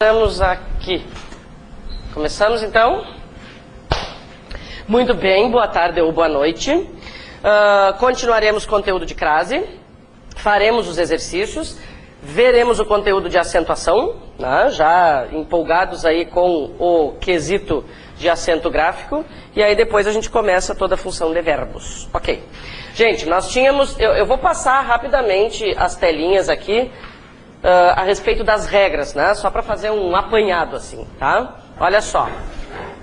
Estamos aqui. Começamos então? Muito bem, boa tarde ou boa noite. Continuaremos conteúdo de crase, faremos os exercícios, veremos o conteúdo de acentuação, né? Já empolgados aí com o quesito de acento gráfico, e aí depois a gente começa toda a função de verbos. Ok. Gente, nós tínhamos... Eu vou passar rapidamente as telinhas aqui a respeito das regras, né? Só para fazer um apanhado assim, tá? Olha só.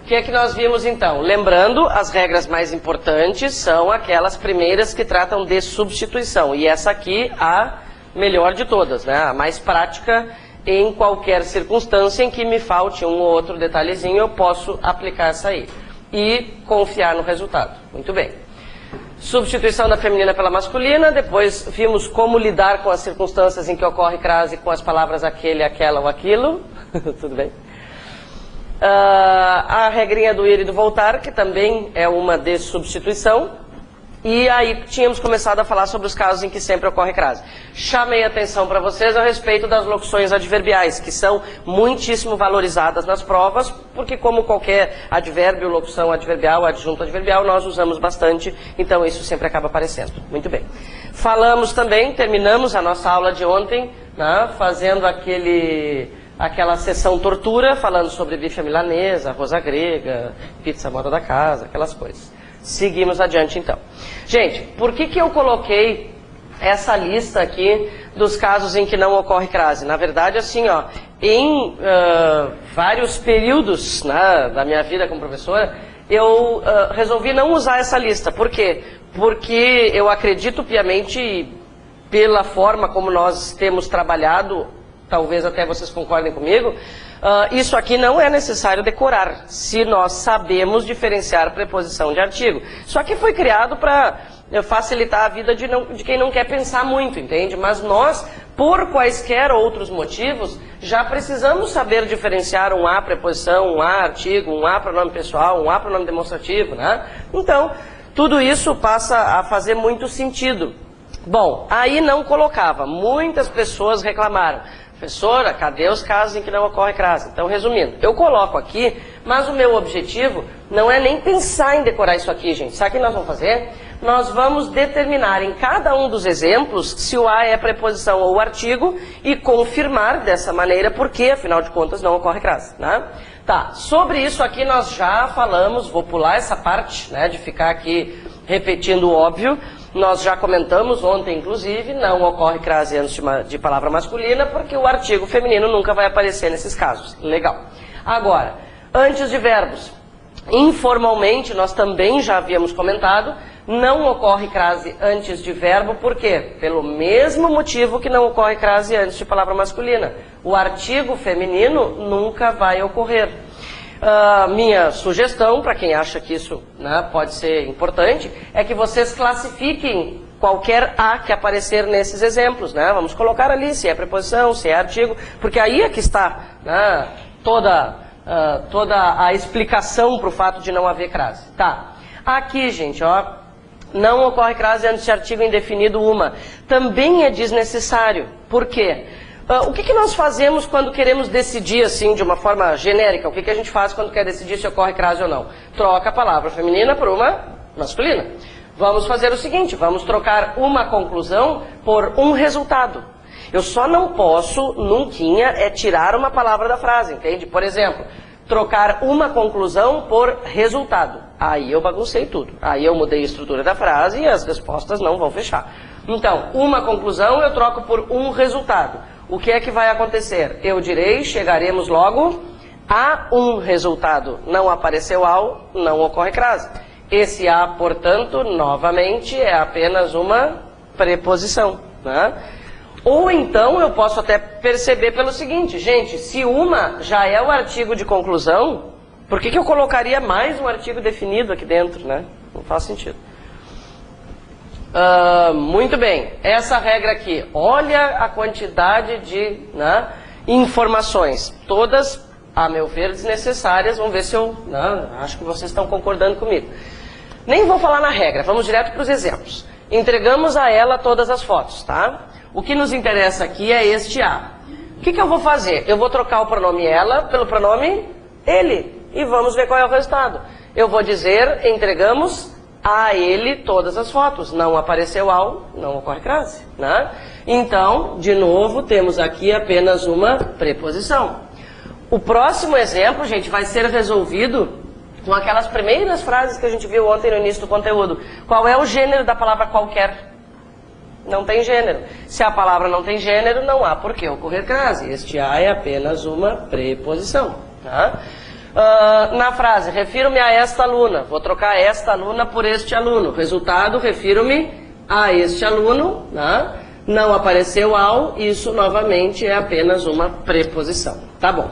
O que é que nós vimos então? Lembrando, as regras mais importantes são aquelas primeiras que tratam de substituição. E essa aqui, a melhor de todas, né? A mais prática em qualquer circunstância em que me falte um ou outro detalhezinho, eu posso aplicar essa aí. E confiar no resultado. Muito bem. Substituição da feminina pela masculina, depois vimos como lidar com as circunstâncias em que ocorre crase com as palavras aquele, aquela ou aquilo. Tudo bem? A regrinha do ir e do voltar, que também é uma de substituição. E aí tínhamos começado a falar sobre os casos em que sempre ocorre crase. Chamei a atenção para vocês a respeito das locuções adverbiais, que são muitíssimo valorizadas nas provas, porque como qualquer advérbio, locução adverbial, adjunto adverbial, nós usamos bastante, então isso sempre acaba aparecendo. Muito bem. Falamos também, terminamos a nossa aula de ontem, né, fazendo aquela sessão tortura, falando sobre bife à milanesa, arroz à grega, pizza à moda da casa, aquelas coisas. Seguimos adiante então. Gente, por que eu coloquei essa lista aqui dos casos em que não ocorre crase? Na verdade, assim, ó, em vários períodos, né, da minha vida como professora, eu resolvi não usar essa lista. Por quê? Porque eu acredito piamente, pela forma como nós temos trabalhado, talvez até vocês concordem comigo, isso aqui não é necessário decorar, se nós sabemos diferenciar preposição de artigo. Isso aqui foi criado para facilitar a vida de quem não quer pensar muito, entende? Mas nós, por quaisquer outros motivos, já precisamos saber diferenciar um A preposição, um A artigo, um A pronome pessoal, um A pronome demonstrativo, né? Então, tudo isso passa a fazer muito sentido. Bom, aí não colocava, muitas pessoas reclamaram. Professora, cadê os casos em que não ocorre crase? Então, resumindo, eu coloco aqui, mas o meu objetivo não é nem pensar em decorar isso aqui, gente. Sabe o que nós vamos fazer? Nós vamos determinar em cada um dos exemplos se o A é preposição ou artigo e confirmar dessa maneira porque, afinal de contas, não ocorre crase, né? Tá, sobre isso aqui nós já falamos, vou pular essa parte, né, de ficar aqui repetindo o óbvio. Nós já comentamos ontem, inclusive, não ocorre crase antes de palavra masculina, porque o artigo feminino nunca vai aparecer nesses casos. Legal. Agora, antes de verbos. Informalmente, nós também já havíamos comentado, não ocorre crase antes de verbo, por quê? Pelo mesmo motivo que não ocorre crase antes de palavra masculina. O artigo feminino nunca vai ocorrer. Minha sugestão, para quem acha que isso, né, pode ser importante, é que vocês classifiquem qualquer A que aparecer nesses exemplos, né? Vamos colocar ali se é preposição, se é artigo, porque aí é que está, né, toda a explicação para o fato de não haver crase. Tá. Aqui, gente, ó, não ocorre crase antes de artigo indefinido uma. Também é desnecessário. Por quê? O que nós fazemos quando queremos decidir, assim, de uma forma genérica? O que a gente faz quando quer decidir se ocorre crase ou não? Troca a palavra feminina por uma masculina. Vamos fazer o seguinte, vamos trocar uma conclusão por um resultado. Eu só não posso, nunca, tirar uma palavra da frase, entende? Por exemplo, trocar uma conclusão por resultado. Aí eu baguncei tudo. Aí eu mudei a estrutura da frase e as respostas não vão fechar. Então, uma conclusão eu troco por um resultado. O que é que vai acontecer? Eu direi, chegaremos logo a um resultado. Não apareceu ao, não ocorre crase. Esse a, portanto, novamente, é apenas uma preposição, né? Ou então eu posso até perceber pelo seguinte, gente, se uma já é o artigo de conclusão, por que eu colocaria mais um artigo definido aqui dentro, né? Não faz sentido. Muito bem, essa regra aqui, olha a quantidade de, né, informações, todas, a meu ver, desnecessárias. Vamos ver se eu, acho que vocês estão concordando comigo. Nem vou falar na regra, vamos direto para os exemplos. Entregamos a ela todas as fotos, tá? O que nos interessa aqui é este A. O que eu vou fazer? Eu vou trocar o pronome ela pelo pronome ele. E vamos ver qual é o resultado. Eu vou dizer, entregamos a ele todas as fotos. Não apareceu ao, não ocorre crase, né? Então, de novo, temos aqui apenas uma preposição. O próximo exemplo, gente, vai ser resolvido com aquelas primeiras frases que a gente viu ontem no início do conteúdo. Qual é o gênero da palavra qualquer? Não tem gênero. Se a palavra não tem gênero, não há por que ocorrer crase. Este a é apenas uma preposição, tá? Na frase, refiro-me a esta aluna. Vou trocar esta aluna por este aluno. Resultado, refiro-me a este aluno, né? Não apareceu ao, isso novamente é apenas uma preposição. Tá bom.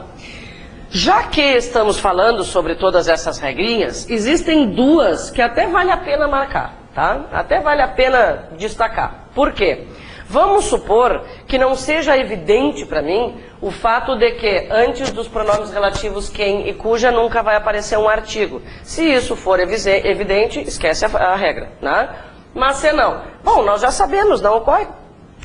Já que estamos falando sobre todas essas regrinhas, existem duas que até vale a pena marcar, tá? Até vale a pena destacar. Por quê? Vamos supor que não seja evidente para mim o fato de que antes dos pronomes relativos quem e cuja nunca vai aparecer um artigo. Se isso for evidente, esquece a regra, né? Mas se não, bom, nós já sabemos, não ocorre.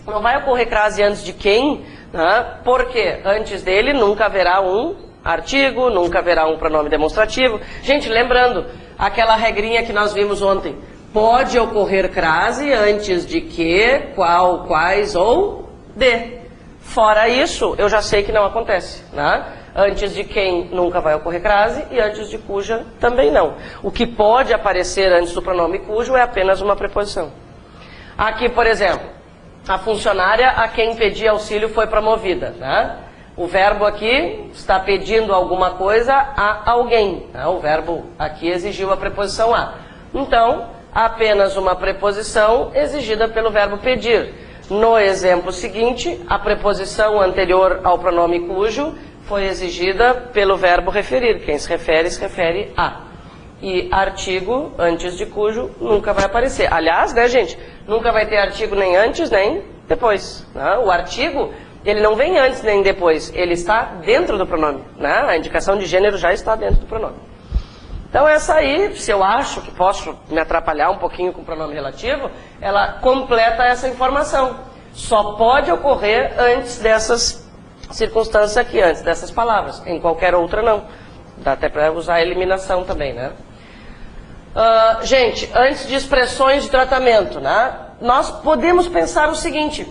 Não vai ocorrer crase antes de quem, né? Porque antes dele nunca haverá um artigo, nunca haverá um pronome demonstrativo. Gente, lembrando, aquela regrinha que nós vimos ontem. Pode ocorrer crase antes de que, qual, quais ou de. Fora isso, eu já sei que não acontece, né? Antes de quem nunca vai ocorrer crase e antes de cuja também não. O que pode aparecer antes do pronome cujo é apenas uma preposição. Aqui, por exemplo, a funcionária a quem pedi auxílio foi promovida, né? O verbo aqui está pedindo alguma coisa a alguém, né? O verbo aqui exigiu a preposição a. Então, apenas uma preposição exigida pelo verbo pedir. No exemplo seguinte, a preposição anterior ao pronome cujo foi exigida pelo verbo referir. Quem se refere a. E artigo antes de cujo nunca vai aparecer. Aliás, né, gente, nunca vai ter artigo nem antes nem depois, né? O artigo, ele não vem antes nem depois, ele está dentro do pronome, né? A indicação de gênero já está dentro do pronome. Então essa aí, se eu acho que posso me atrapalhar um pouquinho com o pronome relativo, ela completa essa informação. Só pode ocorrer antes dessas circunstâncias aqui, antes dessas palavras. Em qualquer outra não. Dá até para usar a eliminação também, né? Gente, antes de expressões de tratamento, né? Nós podemos pensar o seguinte.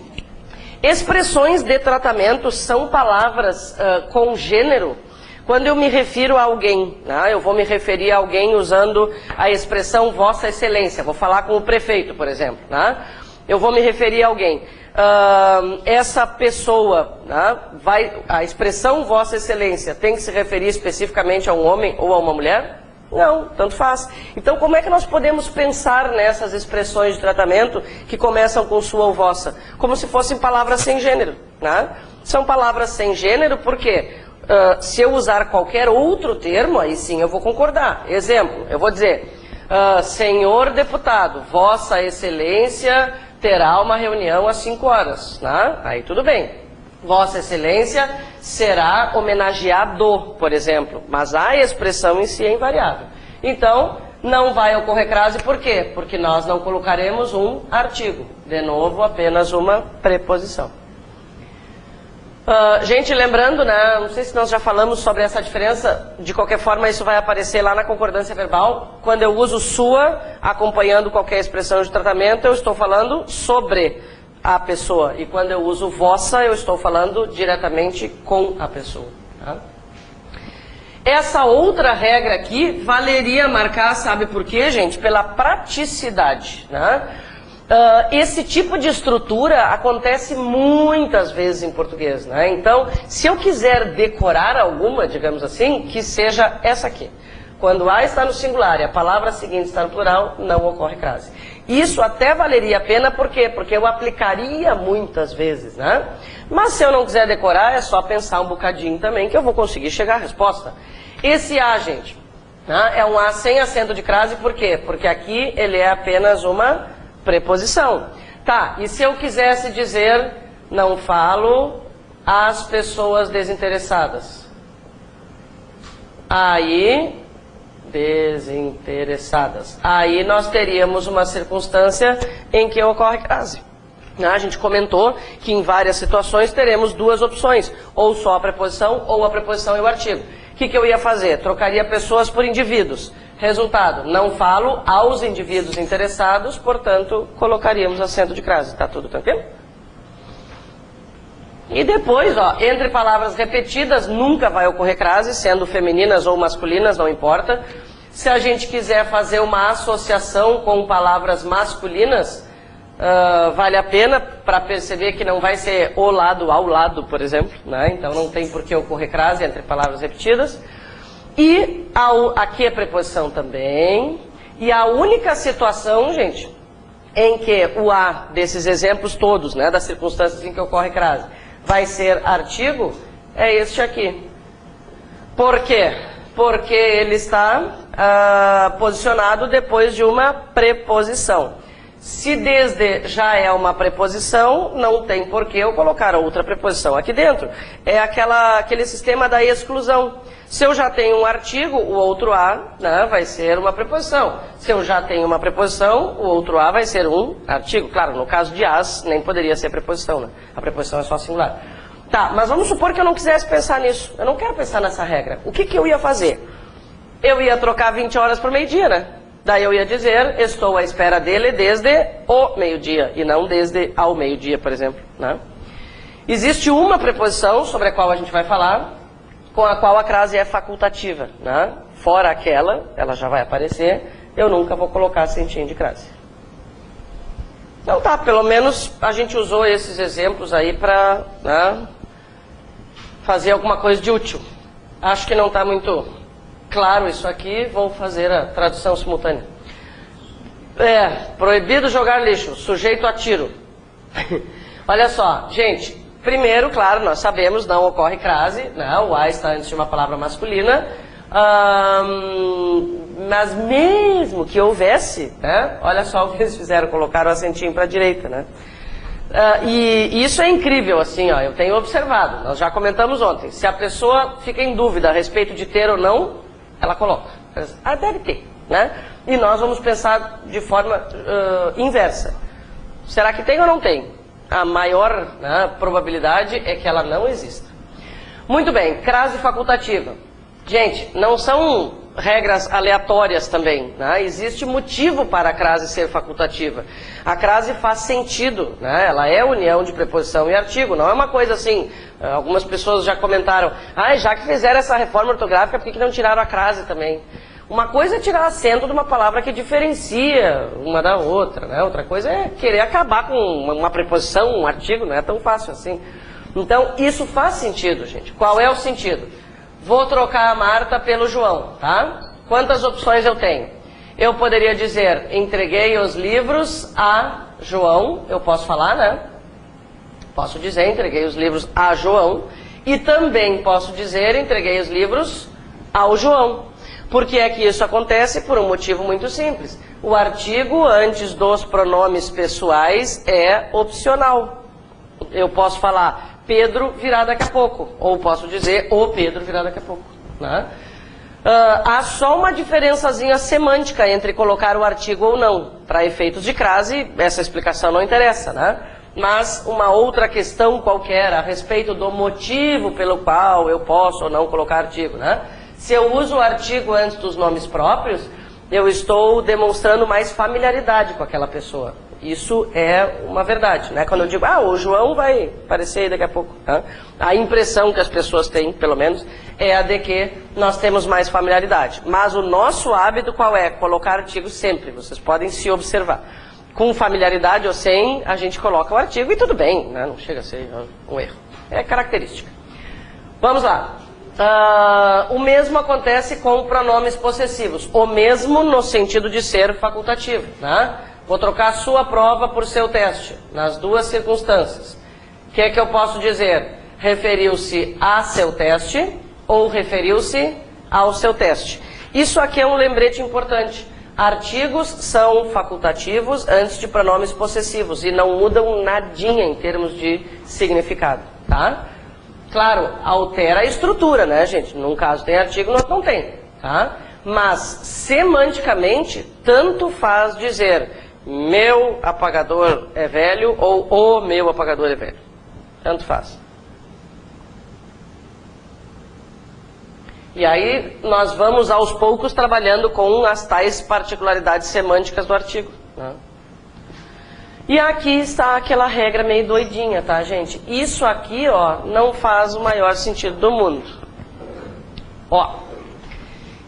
Expressões de tratamento são palavras com gênero. Quando eu me refiro a alguém, né, eu vou me referir a alguém usando a expressão Vossa Excelência. Vou falar com o prefeito, por exemplo. Né? Eu vou me referir a alguém. Essa pessoa, né, a expressão Vossa Excelência tem que se referir especificamente a um homem ou a uma mulher? Não, tanto faz. Então, como é que nós podemos pensar nessas expressões de tratamento que começam com sua ou vossa? Como se fossem palavras sem gênero. Né? São palavras sem gênero porque... se eu usar qualquer outro termo, aí sim eu vou concordar. Exemplo, eu vou dizer, senhor deputado, Vossa Excelência terá uma reunião às 5 horas. Né? Aí tudo bem. Vossa Excelência será homenageado, por exemplo. Mas a expressão em si é invariável. Então, não vai ocorrer crase, por quê? Porque nós não colocaremos um artigo. De novo, apenas uma preposição. Gente, lembrando, né, não sei se nós já falamos sobre essa diferença, de qualquer forma isso vai aparecer lá na concordância verbal. Quando eu uso sua, acompanhando qualquer expressão de tratamento, eu estou falando sobre a pessoa. E quando eu uso vossa, eu estou falando diretamente com a pessoa. Tá? Essa outra regra aqui valeria marcar, sabe por quê, gente? Pela praticidade, né? Esse tipo de estrutura acontece muitas vezes em português, né? Então, se eu quiser decorar alguma, digamos assim, que seja essa aqui. Quando A está no singular e a palavra seguinte está no plural, não ocorre crase. Isso até valeria a pena, por quê? Porque eu aplicaria muitas vezes, né? Mas se eu não quiser decorar, é só pensar um bocadinho também que eu vou conseguir chegar à resposta. Esse A, gente, né, é um A sem acento de crase, por quê? Porque aqui ele é apenas uma preposição. Tá, e se eu quisesse dizer, não falo às pessoas desinteressadas? Aí, desinteressadas. Aí nós teríamos uma circunstância em que ocorre crase. A gente comentou que em várias situações teremos duas opções, ou só a preposição ou a preposição e o artigo. O que eu ia fazer? Trocaria pessoas por indivíduos. Resultado, não falo aos indivíduos interessados, portanto, colocaríamos acento de crase. Tá tudo tranquilo? E depois, ó, entre palavras repetidas, nunca vai ocorrer crase, sendo femininas ou masculinas, não importa. Se a gente quiser fazer uma associação com palavras masculinas, vale a pena para perceber que não vai ser o lado ao lado, por exemplo, né? Então não tem por que ocorrer crase entre palavras repetidas. E aqui é preposição também. E a única situação, gente, em que o a desses exemplos todos, né, das circunstâncias em que ocorre crase, vai ser artigo, é este aqui. Por quê? Porque ele está posicionado depois de uma preposição. Se desde já é uma preposição, não tem por que eu colocar outra preposição aqui dentro. É aquele sistema da exclusão. Se eu já tenho um artigo, o outro a, né, vai ser uma preposição. Se eu já tenho uma preposição, o outro a vai ser um artigo. Claro, no caso de as, nem poderia ser preposição, né? A preposição é só singular. Tá, mas vamos supor que eu não quisesse pensar nisso. Eu não quero pensar nessa regra. O que eu ia fazer? Eu ia trocar 20 horas por meio-dia, né? Daí eu ia dizer, estou à espera dele desde o meio-dia, e não desde ao meio-dia, por exemplo, né? Existe uma preposição sobre a qual a gente vai falar, com a qual a crase é facultativa, né? Fora aquela, ela já vai aparecer, eu nunca vou colocar acentinho de crase. Então tá, pelo menos a gente usou esses exemplos aí para, né, fazer alguma coisa de útil. Acho que não está muito claro isso aqui, vou fazer a tradução simultânea. Proibido jogar lixo, sujeito a tiro. Olha só, gente, primeiro, claro, nós sabemos, não ocorre crase, né? O a está antes de uma palavra masculina, mas mesmo que houvesse, né? Olha só o que eles fizeram, colocaram o acentinho para a direita, né? E isso é incrível, assim, ó, eu tenho observado, nós já comentamos ontem, se a pessoa fica em dúvida a respeito de ter ou não, ela coloca, deve ter, né? E nós vamos pensar de forma inversa. Será que tem ou não tem? A maior, né, probabilidade é que ela não exista. Muito bem, crase facultativa. Gente, não são regras aleatórias também, né? Existe motivo para a crase ser facultativa. A crase faz sentido, né? Ela é união de preposição e artigo, não é uma coisa assim. Algumas pessoas já comentaram, já que fizeram essa reforma ortográfica, por que não tiraram a crase também? Uma coisa é tirar acento de uma palavra que diferencia uma da outra, né? Outra coisa é querer acabar com uma preposição, um artigo, não é tão fácil assim. Então, isso faz sentido, gente. Qual é o sentido? Vou trocar a Marta pelo João, tá? Quantas opções eu tenho? Eu poderia dizer, entreguei os livros a João, eu posso falar, né? Posso dizer, entreguei os livros a João. E também posso dizer, entreguei os livros ao João. Por que é que isso acontece? Por um motivo muito simples. O artigo antes dos pronomes pessoais é opcional. Eu posso falar Pedro virá daqui a pouco, ou posso dizer o Pedro virá daqui a pouco, né? Há só uma diferençazinha semântica entre colocar o artigo ou não. Para efeitos de crase, essa explicação não interessa, né? Mas uma outra questão qualquer a respeito do motivo pelo qual eu posso ou não colocar artigo, né? Se eu uso o artigo antes dos nomes próprios, eu estou demonstrando mais familiaridade com aquela pessoa. Isso é uma verdade, né? Quando eu digo, o João vai aparecer aí daqui a pouco, né? A impressão que as pessoas têm, pelo menos, é a de que nós temos mais familiaridade. Mas o nosso hábito qual é? Colocar artigo sempre, vocês podem se observar. Com familiaridade ou sem, a gente coloca o artigo e tudo bem, né? Não chega a ser um erro. É característica. Vamos lá. O mesmo acontece com pronomes possessivos. O mesmo no sentido de ser facultativo, né? Vou trocar sua prova por seu teste, nas duas circunstâncias. O que é que eu posso dizer? Referiu-se a seu teste ou referiu-se ao seu teste. Isso aqui é um lembrete importante. Artigos são facultativos antes de pronomes possessivos e não mudam nadinha em termos de significado, tá? Claro, altera a estrutura, né, gente? Num caso tem artigo, no outro não tem, tá? Mas, semanticamente, tanto faz dizer meu apagador é velho ou o meu apagador é velho. Tanto faz. E aí nós vamos aos poucos trabalhando com as tais particularidades semânticas do artigo, né? E aqui está aquela regra meio doidinha, tá, gente? Isso aqui, ó, não faz o maior sentido do mundo. Ó,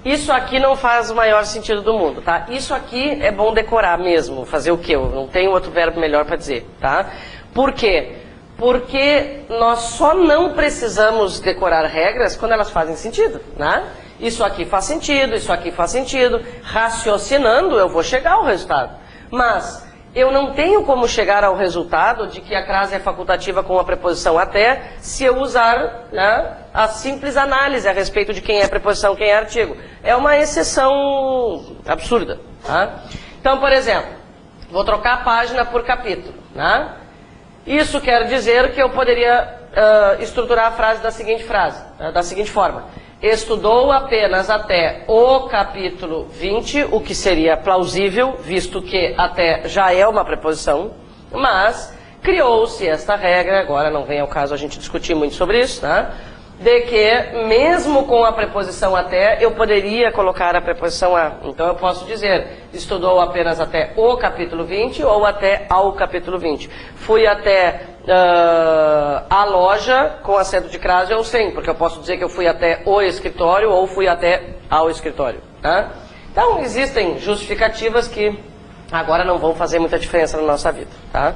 isso aqui não faz o maior sentido do mundo, tá? Isso aqui é bom decorar mesmo, fazer o quê? Eu não tenho outro verbo melhor para dizer, tá? Por quê? Porque nós só não precisamos decorar regras quando elas fazem sentido, né? Isso aqui faz sentido, isso aqui faz sentido. Raciocinando, eu vou chegar ao resultado. Mas eu não tenho como chegar ao resultado de que a crase é facultativa com a preposição até se eu usar, né, a simples análise a respeito de quem é preposição, quem é artigo. É uma exceção absurda, tá? Então, por exemplo, vou trocar a página por capítulo, né? Isso quer dizer que eu poderia estruturar a frase da seguinte forma. Estudou apenas até o capítulo 20, o que seria plausível, visto que até já é uma preposição, mas criou-se esta regra, agora não vem ao caso a gente discutir muito sobre isso, tá? De que mesmo com a preposição até, eu poderia colocar a preposição a. Então eu posso dizer, estudou apenas até o capítulo 20 ou até ao capítulo 20. Fui até a loja com acento de crase ou sem, porque eu posso dizer que eu fui até o escritório ou fui até ao escritório, tá? Então existem justificativas que agora não vão fazer muita diferença na nossa vida, tá?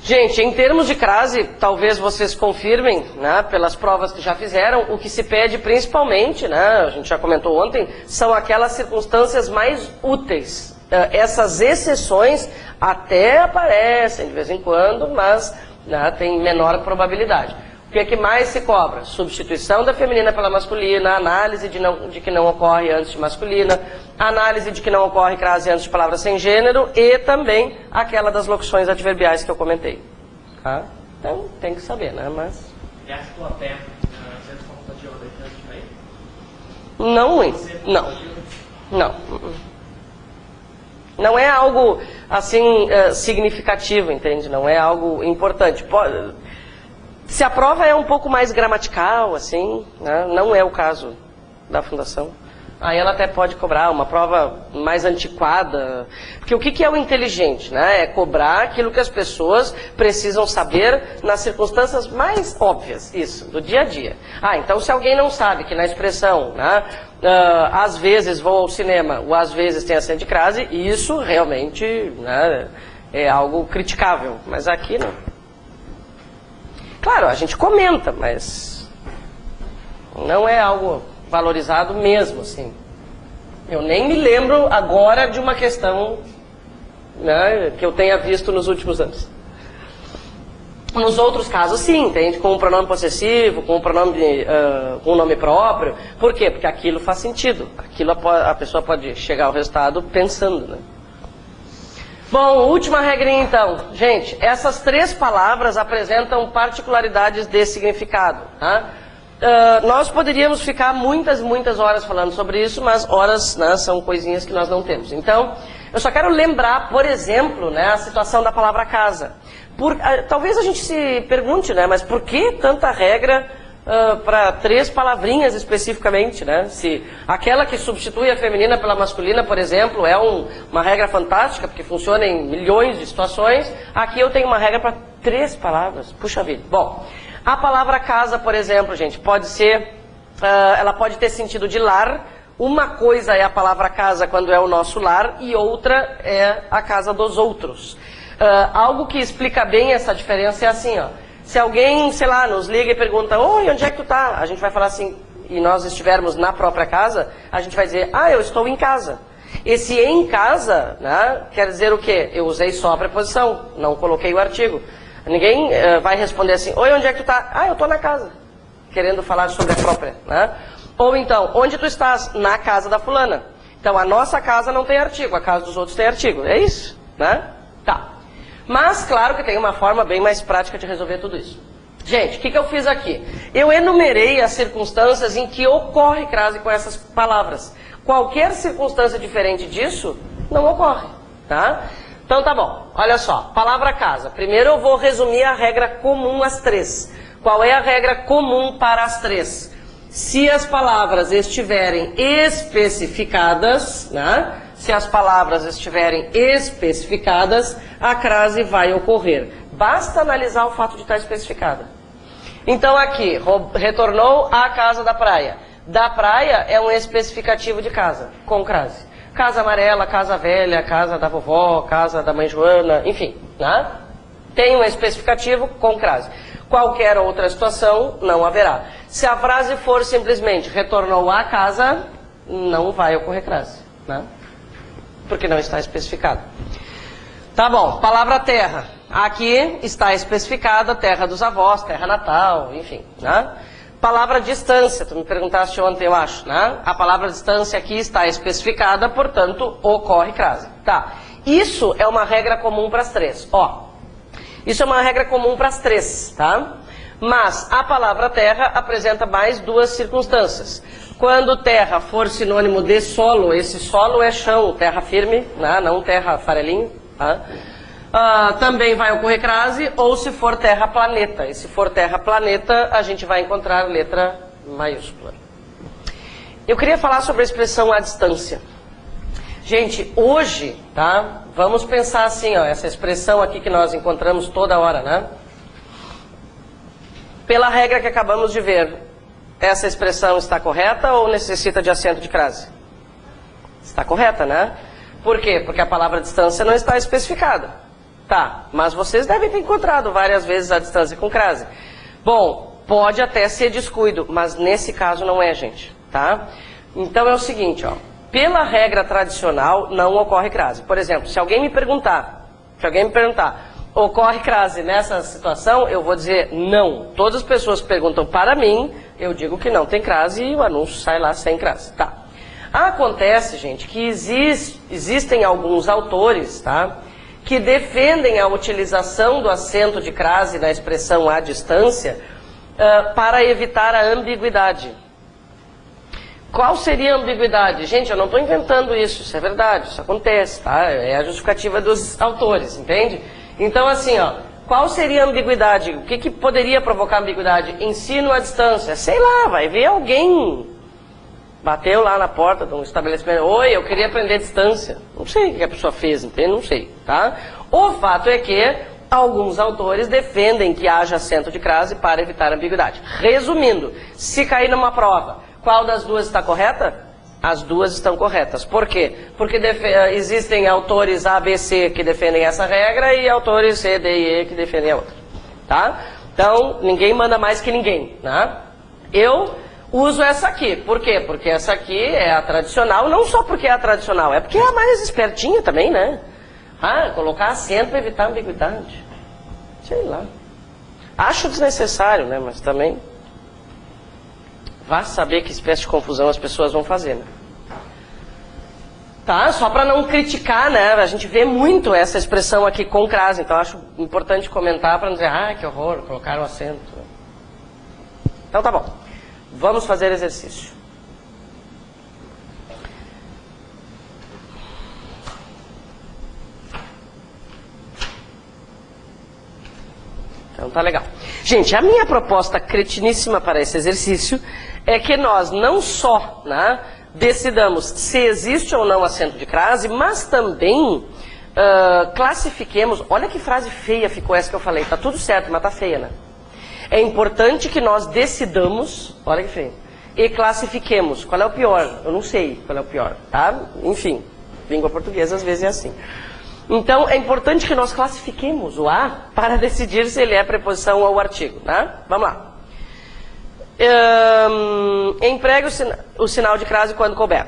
Gente, em termos de crase, talvez vocês confirmem, né, pelas provas que já fizeram, o que se pede principalmente, né, a gente já comentou ontem, são aquelas circunstâncias mais úteis. Essas exceções até aparecem de vez em quando, mas, né, tem menor probabilidade. O que é que mais se cobra? Substituição da feminina pela masculina, análise de que não ocorre antes de masculina, análise de que não ocorre crase antes de palavras sem gênero e também aquela das locuções adverbiais que eu comentei. Tá? Então, tem que saber, né? Mas... E acha que o até sendo facultativo da diferente? Não, não. Não é algo, assim, significativo, entende? Não é algo importante. Se a prova é um pouco mais gramatical, assim, né, não é o caso da fundação, aí ela até pode cobrar uma prova mais antiquada. Porque o que é o inteligente, né? É cobrar aquilo que as pessoas precisam saber nas circunstâncias mais óbvias, isso, do dia a dia. Então se alguém não sabe que na expressão, né, às vezes vou ao cinema, o às vezes tem acento de crase, isso realmente, né, é algo criticável, mas aqui não. Claro, a gente comenta, mas não é algo valorizado mesmo, assim. Eu nem me lembro agora de uma questão, né, que eu tenha visto nos últimos anos. Nos outros casos, sim, entende? Com um pronome possessivo, com um pronome, com um nome próprio. Por quê? Porque aquilo faz sentido. Aquilo a pessoa pode chegar ao resultado pensando, né? Bom, última regrinha então. Gente, essas 3 palavras apresentam particularidades de significado, tá? Nós poderíamos ficar muitas horas falando sobre isso, mas horas, né, são coisinhas que nós não temos. Então, eu só quero lembrar, por exemplo, né, a situação da palavra casa. Talvez a gente se pergunte, né, mas por que tanta regra para 3 palavrinhas especificamente, né? Se aquela que substitui a feminina pela masculina, por exemplo, é uma regra fantástica, porque funciona em milhões de situações, aqui eu tenho uma regra para 3 palavras. Puxa vida. Bom, a palavra casa, por exemplo, gente, pode ser, ela pode ter sentido de lar. Uma coisa é a palavra casa quando é o nosso lar e outra é a casa dos outros. Algo que explica bem essa diferença é assim, ó. Se alguém, sei lá, nos liga e pergunta, oi, onde é que tu tá? A gente vai falar assim, e nós estivermos na própria casa, a gente vai dizer, eu estou em casa. Esse em casa, né, quer dizer o quê? Eu usei só a preposição, não coloquei o artigo. Ninguém vai responder assim, oi, onde é que tu tá? Eu estou na casa. Querendo falar sobre a própria, né? Ou então, onde tu estás? Na casa da fulana. Então, a nossa casa não tem artigo, a casa dos outros tem artigo. É isso, né? Tá. Mas, claro que tem uma forma bem mais prática de resolver tudo isso. Gente, o que eu fiz aqui? Eu enumerei as circunstâncias em que ocorre crase com essas palavras. Qualquer circunstância diferente disso, não ocorre, tá? Então tá bom, olha só, palavra casa. Primeiro eu vou resumir a regra comum às três. Qual é a regra comum para as três? Se as palavras estiverem especificadas, né? Se as palavras estiverem especificadas, a crase vai ocorrer. Basta analisar o fato de estar especificada. Então aqui, retornou à casa da praia. Da praia é um especificativo de casa, com crase. Casa amarela, casa velha, casa da vovó, casa da mãe Joana, enfim, né? Tem um especificativo com crase. Qualquer outra situação, não haverá. Se a frase for simplesmente retornou à casa, não vai ocorrer crase, né? Porque não está especificado. Tá bom, palavra terra. Aqui está especificada terra dos avós, terra natal, enfim, né? Palavra distância, tu me perguntaste ontem, eu acho, né? A palavra distância aqui está especificada, portanto, ocorre crase. Tá, isso é uma regra comum para as três, ó. Isso é uma regra comum para as três, tá? Mas a palavra terra apresenta mais duas circunstâncias. Quando terra for sinônimo de solo, esse solo é chão, terra firme, né? Não terra farelinho, tá? Também vai ocorrer crase, ou se for terra planeta. E se for terra planeta, a gente vai encontrar letra maiúscula. Eu queria falar sobre a expressão à distância. Gente, hoje, tá? Vamos pensar assim, ó, essa expressão aqui que nós encontramos toda hora, né? Pela regra que acabamos de ver, essa expressão está correta ou necessita de acento de crase? Está correta, né? Por quê? Porque a palavra distância não está especificada. Tá, mas vocês devem ter encontrado várias vezes a distância com crase. Bom, pode até ser descuido, mas nesse caso não é, gente, tá? Então é o seguinte, ó. Pela regra tradicional, não ocorre crase. Por exemplo, se alguém me perguntar, ocorre crase nessa situação, eu vou dizer não. Todas as pessoas que perguntam para mim, eu digo que não tem crase e o anúncio sai lá sem crase, tá? Acontece, gente, que existem alguns autores, tá? Que defendem a utilização do acento de crase na expressão à distância para evitar a ambiguidade. Qual seria a ambiguidade? Gente, eu não estou inventando isso, isso é verdade, isso acontece, tá? É a justificativa dos autores, entende? Então, assim, ó, qual seria a ambiguidade? O que poderia provocar ambiguidade? Ensino à distância. Sei lá, vai ver alguém bateu lá na porta de um estabelecimento. Oi, eu queria aprender a distância. Não sei o que a pessoa fez, entende? Não sei, tá? O fato é que alguns autores defendem que haja acento de crase para evitar ambiguidade. Resumindo, se cair numa prova, qual das duas está correta? As duas estão corretas. Por quê? Porque existem autores A, B, C que defendem essa regra e autores C, D e E que defendem a outra, tá? Então, ninguém manda mais que ninguém, né? Eu uso essa aqui. Por quê? Porque essa aqui é a tradicional, não só porque é a tradicional, é porque é a mais espertinha também, né? Colocar acento para evitar ambiguidade. Sei lá. Acho desnecessário, né? Mas também vá saber que espécie de confusão as pessoas vão fazer, né? Tá? Só para não criticar, né? A gente vê muito essa expressão aqui com crase, então acho importante comentar para não dizer, que horror, colocaram acento. Então tá bom. Vamos fazer exercício. Então tá legal. Gente, a minha proposta cretiníssima para esse exercício é que nós não só, né, decidamos se existe ou não acento de crase, mas também classifiquemos. Olha que frase feia ficou essa que eu falei. Tá tudo certo, mas tá feia, né? É importante que nós decidamos, olha que feio, e classifiquemos. Qual é o pior? Eu não sei qual é o pior, tá? Enfim, língua portuguesa às vezes é assim. Então, é importante que nós classifiquemos o A para decidir se ele é preposição ou artigo, tá? Vamos lá. Empregue o sinal de crase quando couber.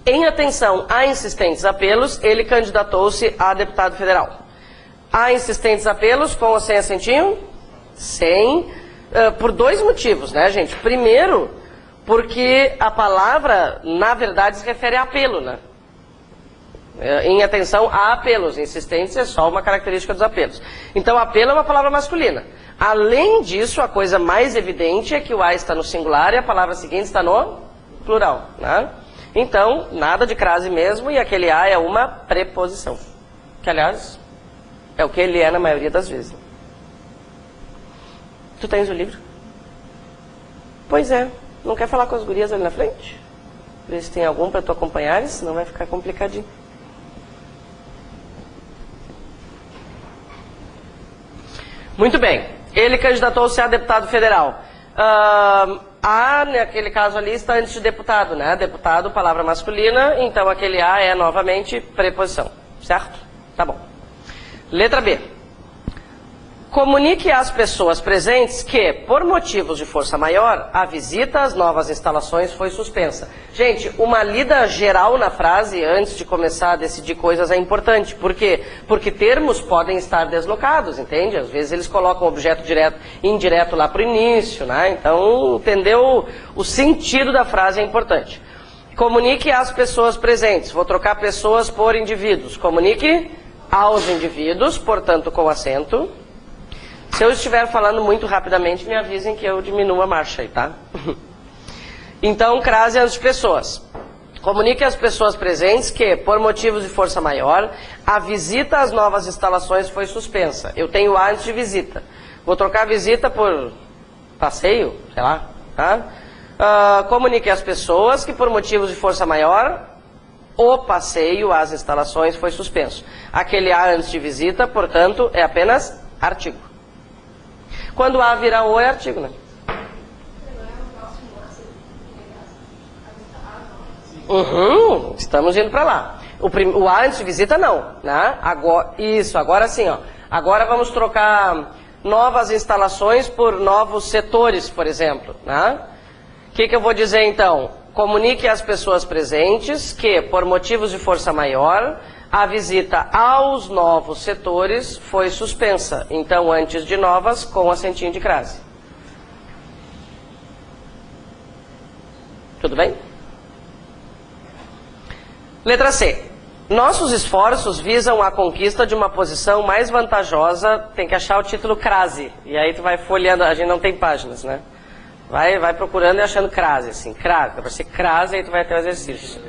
Em atenção a insistentes apelos, ele candidatou-se a deputado federal. A insistentes apelos, com ou sem acentinho? Sem, por dois motivos, né, gente? Primeiro, porque a palavra, na verdade, se refere a apelo, né? Em atenção a apelos, insistência é só uma característica dos apelos. Então, apelo é uma palavra masculina. Além disso, a coisa mais evidente é que o A está no singular e a palavra seguinte está no plural, né? Então, nada de crase mesmo e aquele A é uma preposição. Que, aliás, é o que ele é na maioria das vezes. Tu tens o livro? Pois é. Não quer falar com as gurias ali na frente? Ver se tem algum para tu acompanhar, senão vai ficar complicadinho. Muito bem. Ele candidatou-se a deputado federal. A, naquele caso ali, está antes de deputado, né? Deputado, palavra masculina, então aquele A é novamente preposição, certo? Tá bom. Letra B. Comunique às pessoas presentes que, por motivos de força maior, a visita às novas instalações foi suspensa. Gente, uma lida geral na frase antes de começar a decidir coisas é importante. Por quê? Porque termos podem estar deslocados, entende? Às vezes eles colocam objeto direto e indireto lá para o início, né? Então, entender o sentido da frase é importante. Comunique às pessoas presentes. Vou trocar pessoas por indivíduos. Comunique aos indivíduos, portanto, com acento. Se eu estiver falando muito rapidamente, me avisem que eu diminuo a marcha aí, tá? Então, crase às pessoas. Comunique às pessoas presentes que, por motivos de força maior, a visita às novas instalações foi suspensa. Eu tenho A antes de visita. Vou trocar visita por passeio, sei lá, tá? Comunique às pessoas que, por motivos de força maior, o passeio às instalações foi suspenso. Aquele A antes de visita, portanto, é apenas artigo. Quando A vira O, é artigo, né? Estamos indo para lá. O A antes de visita, não. Né? Agora sim, ó. Agora vamos trocar novas instalações por novos setores, por exemplo. Né? O que eu vou dizer, então? Comunique às pessoas presentes que, por motivos de força maior, a visita aos novos setores foi suspensa. Então, antes de novas, com acentinho de crase. Tudo bem? Letra C. Nossos esforços visam a conquista de uma posição mais vantajosa. Tem que achar o título crase. E aí tu vai folheando. A gente não tem páginas, né? Vai procurando e achando crase, assim. Crase. Dá pra ser crase, aí tu vai ter o exercício.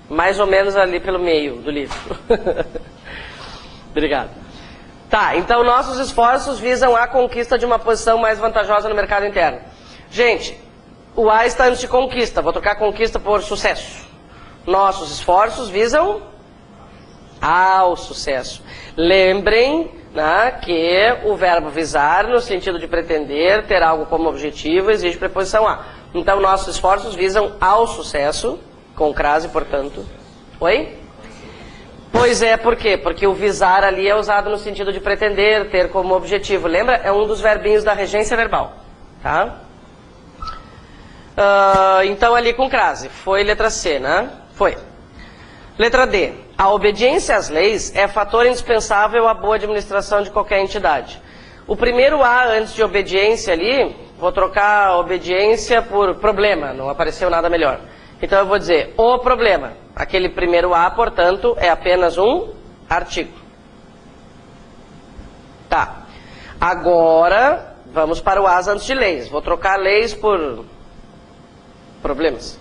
Mais ou menos ali pelo meio do livro. Obrigado. Tá, então nossos esforços visam a conquista de uma posição mais vantajosa no mercado interno. Gente, o A está antes de conquista. Vou trocar conquista por sucesso. Nossos esforços visam ao sucesso. Lembrem, né, que o verbo visar, no sentido de pretender, ter algo como objetivo, exige preposição A. Então nossos esforços visam ao sucesso. Com crase, portanto. Oi? Pois é, por quê? Porque o visar ali é usado no sentido de pretender, ter como objetivo. Lembra? É um dos verbinhos da regência verbal. Tá? Então, ali com crase. Foi letra C, né? Foi. Letra D. A obediência às leis é fator indispensável à boa administração de qualquer entidade. O primeiro A antes de obediência ali, vou trocar obediência por problema. Não apareceu nada melhor. Então eu vou dizer, o problema. Aquele primeiro A, portanto, é apenas um artigo. Tá. Agora, vamos para o As antes de leis. Vou trocar leis por problemas.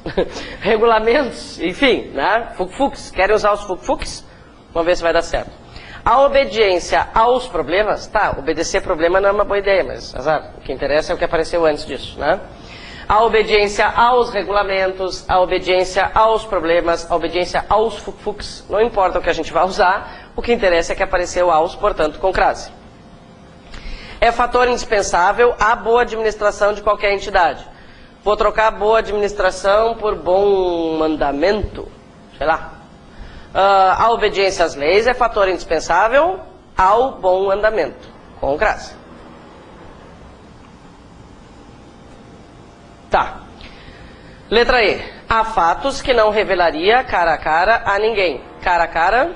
Regulamentos, enfim, né? Fuc-fucs. Querem usar os fuc-fucs? Vamos ver se vai dar certo. A obediência aos problemas, tá, obedecer problema não é uma boa ideia, mas azar. O que interessa é o que apareceu antes disso, né? A obediência aos regulamentos, a obediência aos problemas, a obediência aos fuc-fucs, não importa o que a gente vai usar, o que interessa é que apareceu aos, portanto, com crase. É fator indispensável à boa administração de qualquer entidade. Vou trocar boa administração por bom mandamento, sei lá. A obediência às leis é fator indispensável ao bom andamento, com crase. Tá. Letra E. Há fatos que não revelaria cara a cara a ninguém. Cara a cara,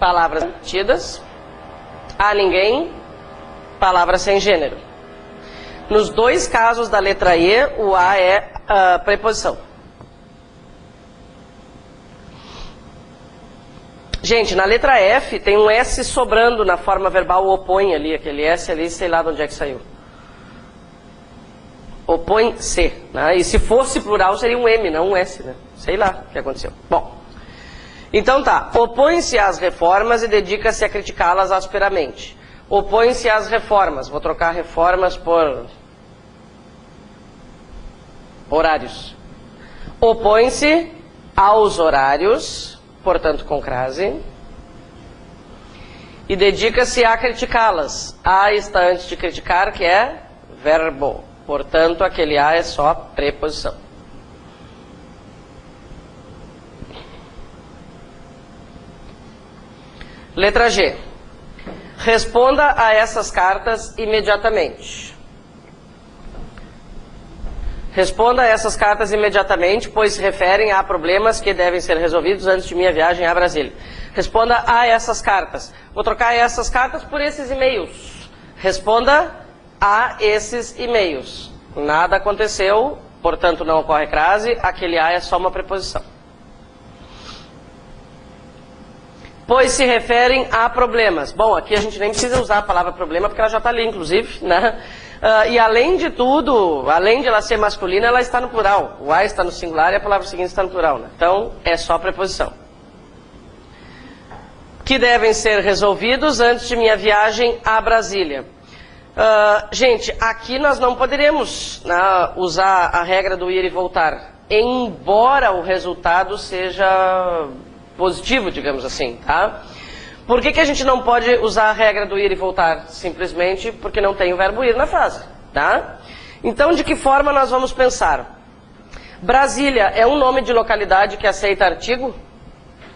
palavras tidas. A ninguém, palavras sem gênero. Nos dois casos da letra E, o A é a preposição. Gente, na letra F tem um S sobrando na forma verbal opõe ali. Aquele S ali, sei lá de onde é que saiu. Opõe-se, né? E se fosse plural seria um M, não um S, né? Sei lá o que aconteceu. Bom, Então tá, opõe-se às reformas e dedica-se a criticá-las asperamente. Opõe-se às reformas, vou trocar reformas por horários. Opõe-se aos horários, portanto com crase, e dedica-se a criticá-las. A está antes de criticar, que é verbo, portanto aquele a é só preposição. Letra G. Responda a essas cartas imediatamente. Responda a essas cartas imediatamente, pois se referem a problemas que devem ser resolvidos antes de minha viagem a Brasília. Responda a essas cartas. Vou trocar essas cartas por esses e-mails. Responda a esses e-mails. Nada aconteceu, portanto não ocorre crase, aquele a é só uma preposição. Pois se referem a problemas. Bom, aqui a gente nem precisa usar a palavra problema, porque ela já está ali, inclusive, né? E além de tudo, além de ela ser masculina, ela está no plural. O a está no singular e a palavra seguinte está no plural, né? Então, é só preposição. Que devem ser resolvidos antes de minha viagem a Brasília. Gente, aqui nós não poderemos, né, usar a regra do ir e voltar, embora o resultado seja positivo, digamos assim, tá? Por que a gente não pode usar a regra do ir e voltar? Simplesmente porque não tem o verbo ir na frase, tá? Então, de que forma nós vamos pensar? Brasília é um nome de localidade que aceita artigo?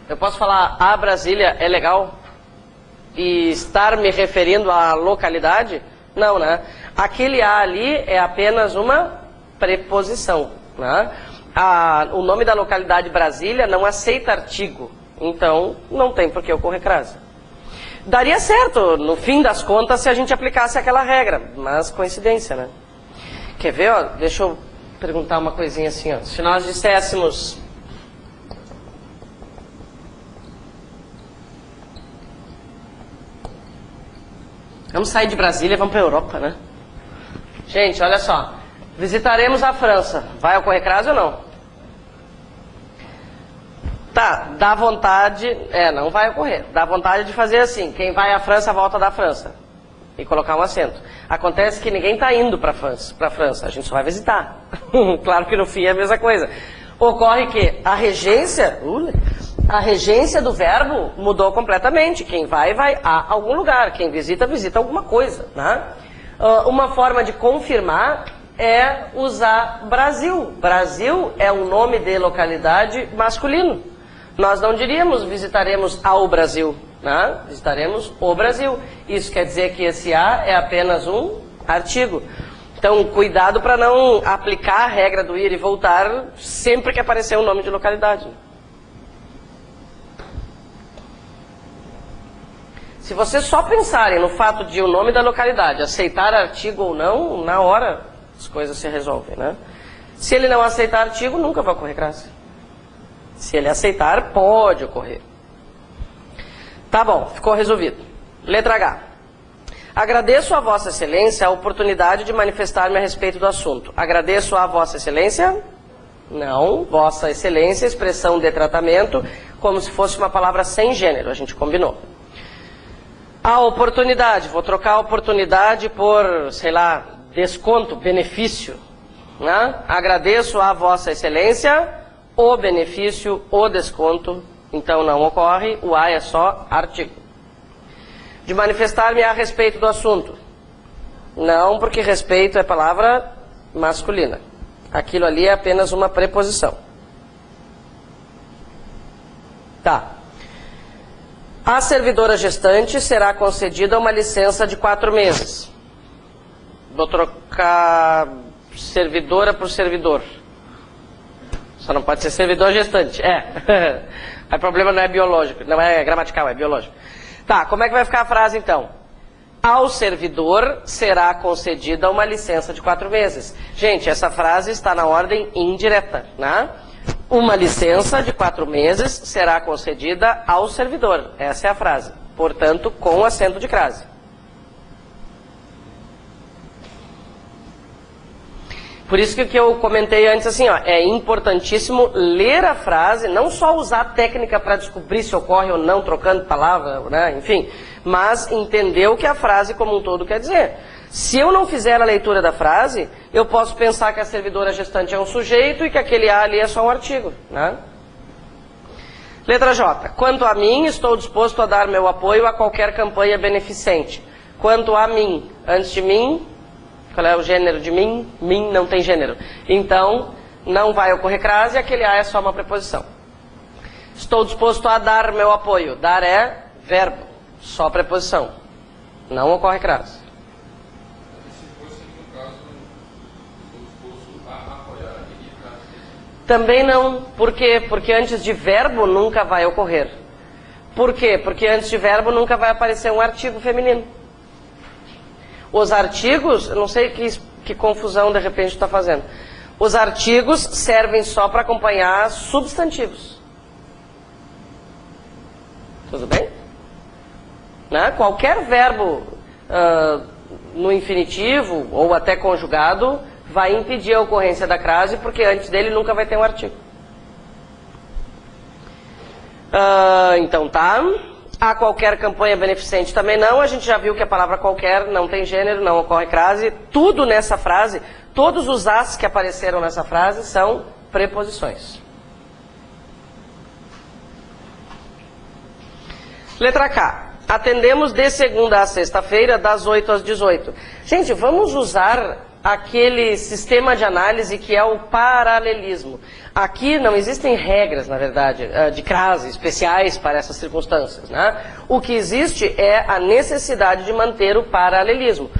Eu posso falar, a Brasília é legal? E estar me referindo à localidade? Não, né? Aquele a ali é apenas uma preposição, né? O nome da localidade Brasília não aceita artigo, então não tem por que ocorrer crase. Daria certo, no fim das contas, se a gente aplicasse aquela regra, mas coincidência, né? Quer ver, ó? Deixa eu perguntar uma coisinha assim, ó. Se nós disséssemos... Vamos sair de Brasília e vamos para a Europa, né? Gente, olha só. Visitaremos a França. Vai ocorrer crase ou não? Tá, dá vontade... não vai ocorrer. Dá vontade de fazer assim. Quem vai à França, volta da França. E colocar um acento. Acontece que ninguém está indo para a França. A gente só vai visitar. Claro que no fim é a mesma coisa. Ocorre que a regência do verbo mudou completamente. Quem vai, vai a algum lugar. Quem visita, visita alguma coisa, né? Uma forma de confirmar é usar Brasil. Brasil é um nome de localidade masculino. Nós não diríamos visitaremos ao Brasil, né? Visitaremos o Brasil. Isso quer dizer que esse a é apenas um artigo. Então, cuidado para não aplicar a regra do ir e voltar sempre que aparecer um nome de localidade. Se vocês só pensarem no fato de o nome da localidade aceitar artigo ou não, na hora as coisas se resolvem, né? Se ele não aceitar artigo, nunca vai ocorrer crase. Se ele aceitar, pode ocorrer. Tá bom, ficou resolvido. Letra H. Agradeço a Vossa Excelência a oportunidade de manifestar-me a respeito do assunto. Agradeço a Vossa Excelência? Não. Vossa Excelência, expressão de tratamento, como se fosse uma palavra sem gênero, a gente combinou. A oportunidade, vou trocar a oportunidade por, sei lá, desconto, benefício, né? Agradeço a Vossa Excelência o benefício, o desconto, então não ocorre, o a é só artigo. De manifestar-me a respeito do assunto. Não, porque respeito é palavra masculina. Aquilo ali é apenas uma preposição. Tá. A servidora gestante será concedida uma licença de 4 meses. Vou trocar servidora por servidor. Só não pode ser servidor gestante. O problema não é biológico, não é gramatical, é biológico. Tá, como é que vai ficar a frase então? Ao servidor será concedida uma licença de 4 meses. Gente, essa frase está na ordem indireta, né? Uma licença de 4 meses será concedida ao servidor. Essa é a frase. Portanto, com acento de crase. Por isso que eu comentei antes assim, ó, é importantíssimo ler a frase, não só usar a técnica para descobrir se ocorre ou não, trocando palavra, né, enfim, mas entender o que a frase como um todo quer dizer. Se eu não fizer a leitura da frase, eu posso pensar que a servidora gestante é um sujeito e que aquele A ali é só um artigo, né? Letra J. Quanto a mim, estou disposto a dar meu apoio a qualquer campanha beneficente. Quanto a mim, antes de mim, qual é o gênero de mim? Mim não tem gênero. Então, não vai ocorrer crase e aquele A é só uma preposição. Estou disposto a dar meu apoio. Dar é verbo, só preposição. Não ocorre crase. Também não. Por quê? Porque antes de verbo nunca vai ocorrer. Por quê? Porque antes de verbo nunca vai aparecer um artigo feminino. Os artigos, eu não sei que confusão de repente está fazendo. Os artigos servem só para acompanhar substantivos. Tudo bem? Né? Qualquer verbo no infinitivo ou até conjugado vai impedir a ocorrência da crase, porque antes dele nunca vai ter um artigo. Então tá. A qualquer campanha beneficente também não. A gente já viu que a palavra qualquer não tem gênero, não ocorre crase. Tudo nessa frase, todos os as que apareceram nessa frase são preposições. Letra K. Atendemos de segunda a sexta-feira, das 8 às 18. Gente, vamos usar aquele sistema de análise que é o paralelismo. Aqui não existem regras, na verdade, de crase especiais para essas circunstâncias, né? O que existe é a necessidade de manter o paralelismo.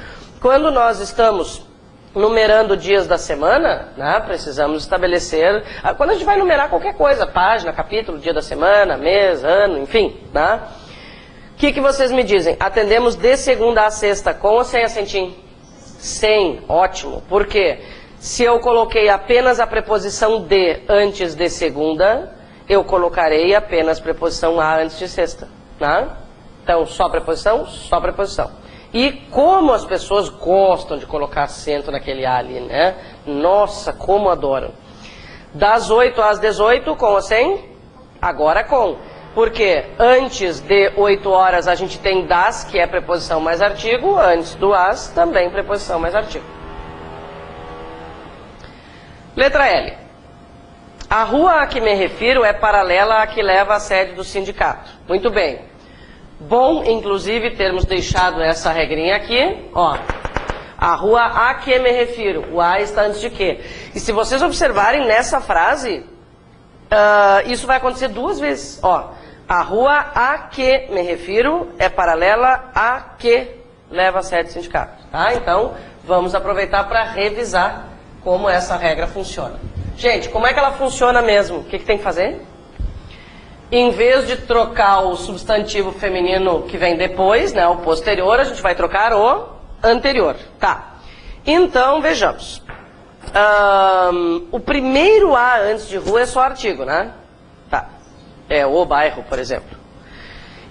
Quando nós estamos numerando dias da semana, né, precisamos estabelecer... Quando a gente vai numerar qualquer coisa, página, capítulo, dia da semana, mês, ano, enfim, né? O que vocês me dizem? Atendemos de segunda a sexta, com ou sem acentinho? Sem, ótimo. Por quê? Se eu coloquei apenas a preposição de antes de segunda, eu colocarei apenas preposição a antes de sexta. Né? Então, só preposição, só preposição. E como as pessoas gostam de colocar acento naquele A ali, né? Nossa, como adoram. Das 8 às 18, com ou sem? Agora com. Porque antes de 8 horas a gente tem das, que é preposição mais artigo, antes do as, também preposição mais artigo. Letra L. A rua a que me refiro é paralela à que leva à sede do sindicato. Muito bem. Bom, inclusive, termos deixado essa regrinha aqui, ó. A rua a que me refiro. O a está antes de que. E se vocês observarem nessa frase, isso vai acontecer duas vezes, ó. A rua a que me refiro é paralela a que leva a sede do sindicato. Tá? Então, vamos aproveitar para revisar como essa regra funciona. Gente, como é que ela funciona mesmo? O que tem que fazer? Em vez de trocar o substantivo feminino que vem depois, né, o posterior, a gente vai trocar o anterior. Tá. Então, vejamos. O primeiro A antes de rua é só artigo, né? Tá. É o bairro, por exemplo.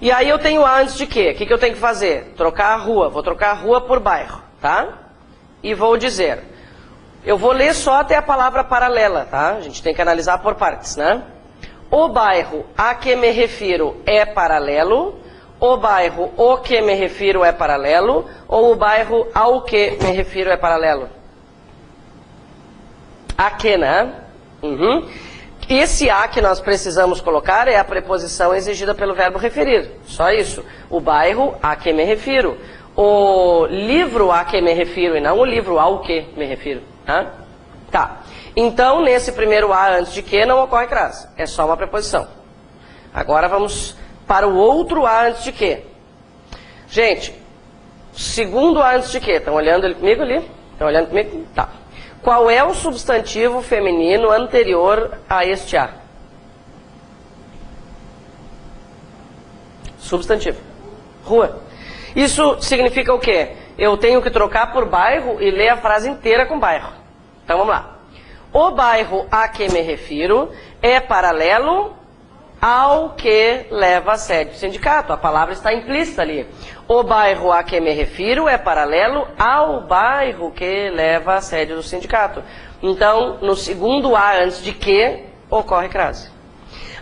E aí eu tenho A antes de quê? O que eu tenho que fazer? Trocar a rua. Vou trocar a rua por bairro, tá? E vou dizer... Eu vou ler só até a palavra paralela, tá? A gente tem que analisar por partes, né? O bairro a que me refiro é paralelo. O bairro o que me refiro é paralelo. Ou o bairro ao que me refiro é paralelo? A que, né? Uhum. Esse a que nós precisamos colocar é a preposição exigida pelo verbo referir. Só isso. O bairro a que me refiro. O livro a que me refiro e não o livro ao que me refiro. Tá. Então, nesse primeiro A antes de que não ocorre crase. É só uma preposição. Agora vamos para o outro A antes de que. Gente, segundo A antes de que. Estão olhando ele comigo ali? Estão olhando comigo? Tá. Qual é o substantivo feminino anterior a este A? Substantivo. Rua. Isso significa o quê? Eu tenho que trocar por bairro e ler a frase inteira com bairro. Então vamos lá. O bairro a que me refiro é paralelo ao que leva a sede do sindicato. A palavra está implícita ali. O bairro a que me refiro é paralelo ao bairro que leva a sede do sindicato. Então, no segundo A antes de que, ocorre crase.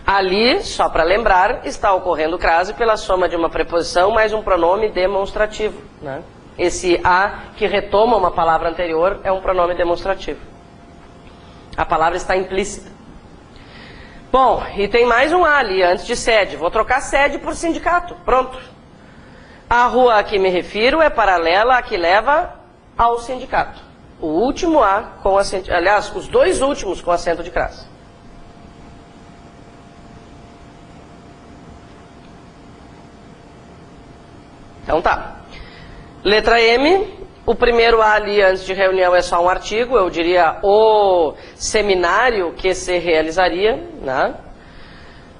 Ali, só para lembrar, está ocorrendo crase pela soma de uma preposição mais um pronome demonstrativo, né? Esse a que retoma uma palavra anterior é um pronome demonstrativo. A palavra está implícita. Bom, e tem mais um a ali antes de sede. Vou trocar sede por sindicato. Pronto. A rua a que me refiro é paralela à que leva ao sindicato. O último a com acento, aliás, os dois últimos com acento de crase. Então tá. Letra M, o primeiro A ali antes de reunião é só um artigo, eu diria o seminário que se realizaria, né?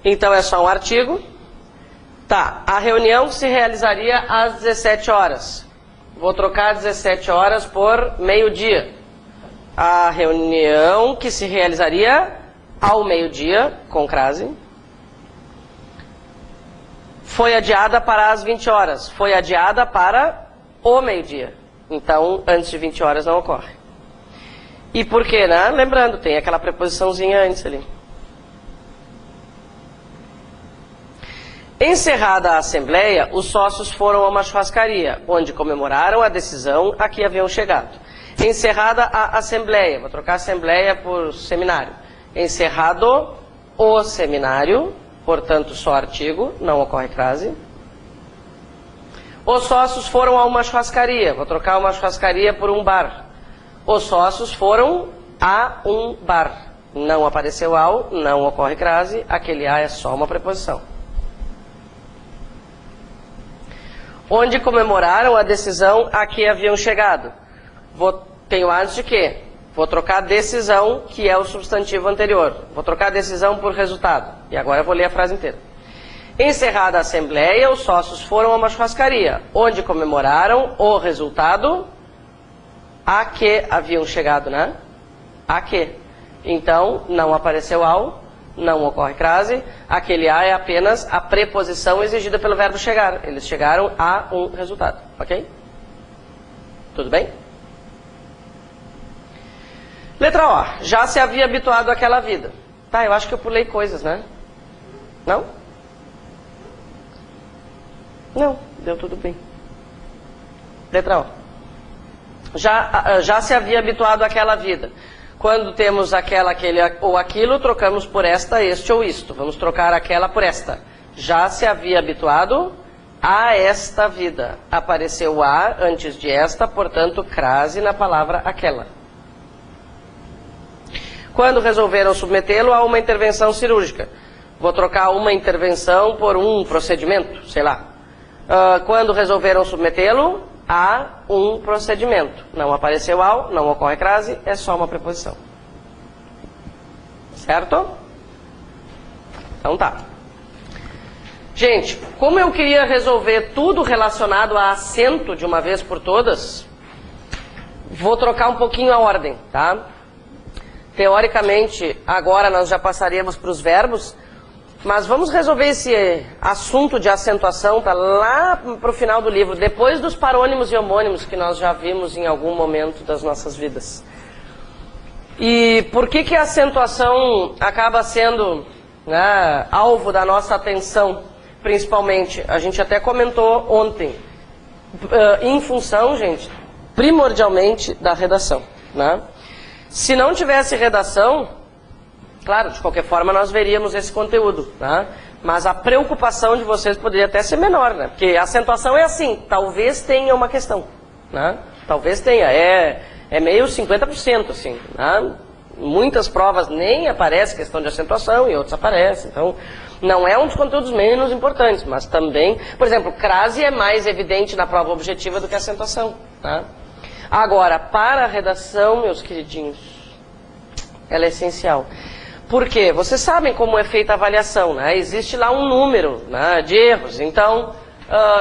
Então é só um artigo. Tá, a reunião se realizaria às 17 horas. Vou trocar 17 horas por meio-dia. A reunião que se realizaria ao meio-dia, com crase, foi adiada para as 20 horas. Foi adiada para o meio-dia. Então, antes de 20 horas não ocorre. E por quê, né? Lembrando, tem aquela preposiçãozinha antes ali. Encerrada a assembleia, os sócios foram a uma churrascaria, onde comemoraram a decisão a que haviam chegado. Encerrada a assembleia, vou trocar assembleia por seminário. Encerrado o seminário, portanto só artigo, não ocorre crase. Os sócios foram a uma churrascaria, vou trocar uma churrascaria por um bar. Os sócios foram a um bar. Não apareceu ao, não ocorre crase, aquele a é só uma preposição. Onde comemoraram a decisão a que haviam chegado. Tenho antes de que? Vou trocar decisão, que é o substantivo anterior. Vou trocar decisão por resultado. E agora eu vou ler a frase inteira. Encerrada a assembleia, os sócios foram a uma churrascaria, onde comemoraram o resultado a que haviam chegado, né? A que. Então, não apareceu ao, não ocorre crase. Aquele a é apenas a preposição exigida pelo verbo chegar. Eles chegaram a um resultado, ok? Tudo bem? Letra O. Já se havia habituado àquela vida. Tá, eu acho que eu pulei coisas, né? Não? Não, deu tudo bem. Letra O. Já se havia habituado àquela vida. Quando temos aquela, aquele ou aquilo, trocamos por esta, este ou isto. Vamos trocar aquela por esta. Já se havia habituado a esta vida. Apareceu a antes de esta, portanto, crase na palavra aquela. Quando resolveram submetê-lo a uma intervenção cirúrgica. Vou trocar uma intervenção por um procedimento, sei lá. Quando resolveram submetê-lo a um procedimento. Não apareceu ao, não ocorre crase, é só uma preposição. Certo? Então tá. Gente, como eu queria resolver tudo relacionado a acento de uma vez por todas, vou trocar um pouquinho a ordem, tá? Teoricamente, agora nós já passaríamos para os verbos, mas vamos resolver esse assunto de acentuação, tá lá para o final do livro, depois dos parônimos e homônimos que nós já vimos em algum momento das nossas vidas. E por que a acentuação acaba sendo, né, alvo da nossa atenção, principalmente? A gente até comentou ontem, em função, gente, primordialmente da redação, né? Se não tivesse redação, claro, de qualquer forma nós veríamos esse conteúdo, né? Mas a preocupação de vocês poderia até ser menor, né? Porque a acentuação é assim, talvez tenha uma questão, né? Talvez tenha, é meio 50%, assim, né? Muitas provas nem aparece questão de acentuação e outras aparecem, então não é um dos conteúdos menos importantes, mas também, por exemplo, crase é mais evidente na prova objetiva do que a acentuação, né? Agora, para a redação, meus queridinhos, ela é essencial. Por quê? Vocês sabem como é feita a avaliação, né? Existe lá um número, né, de erros. Então,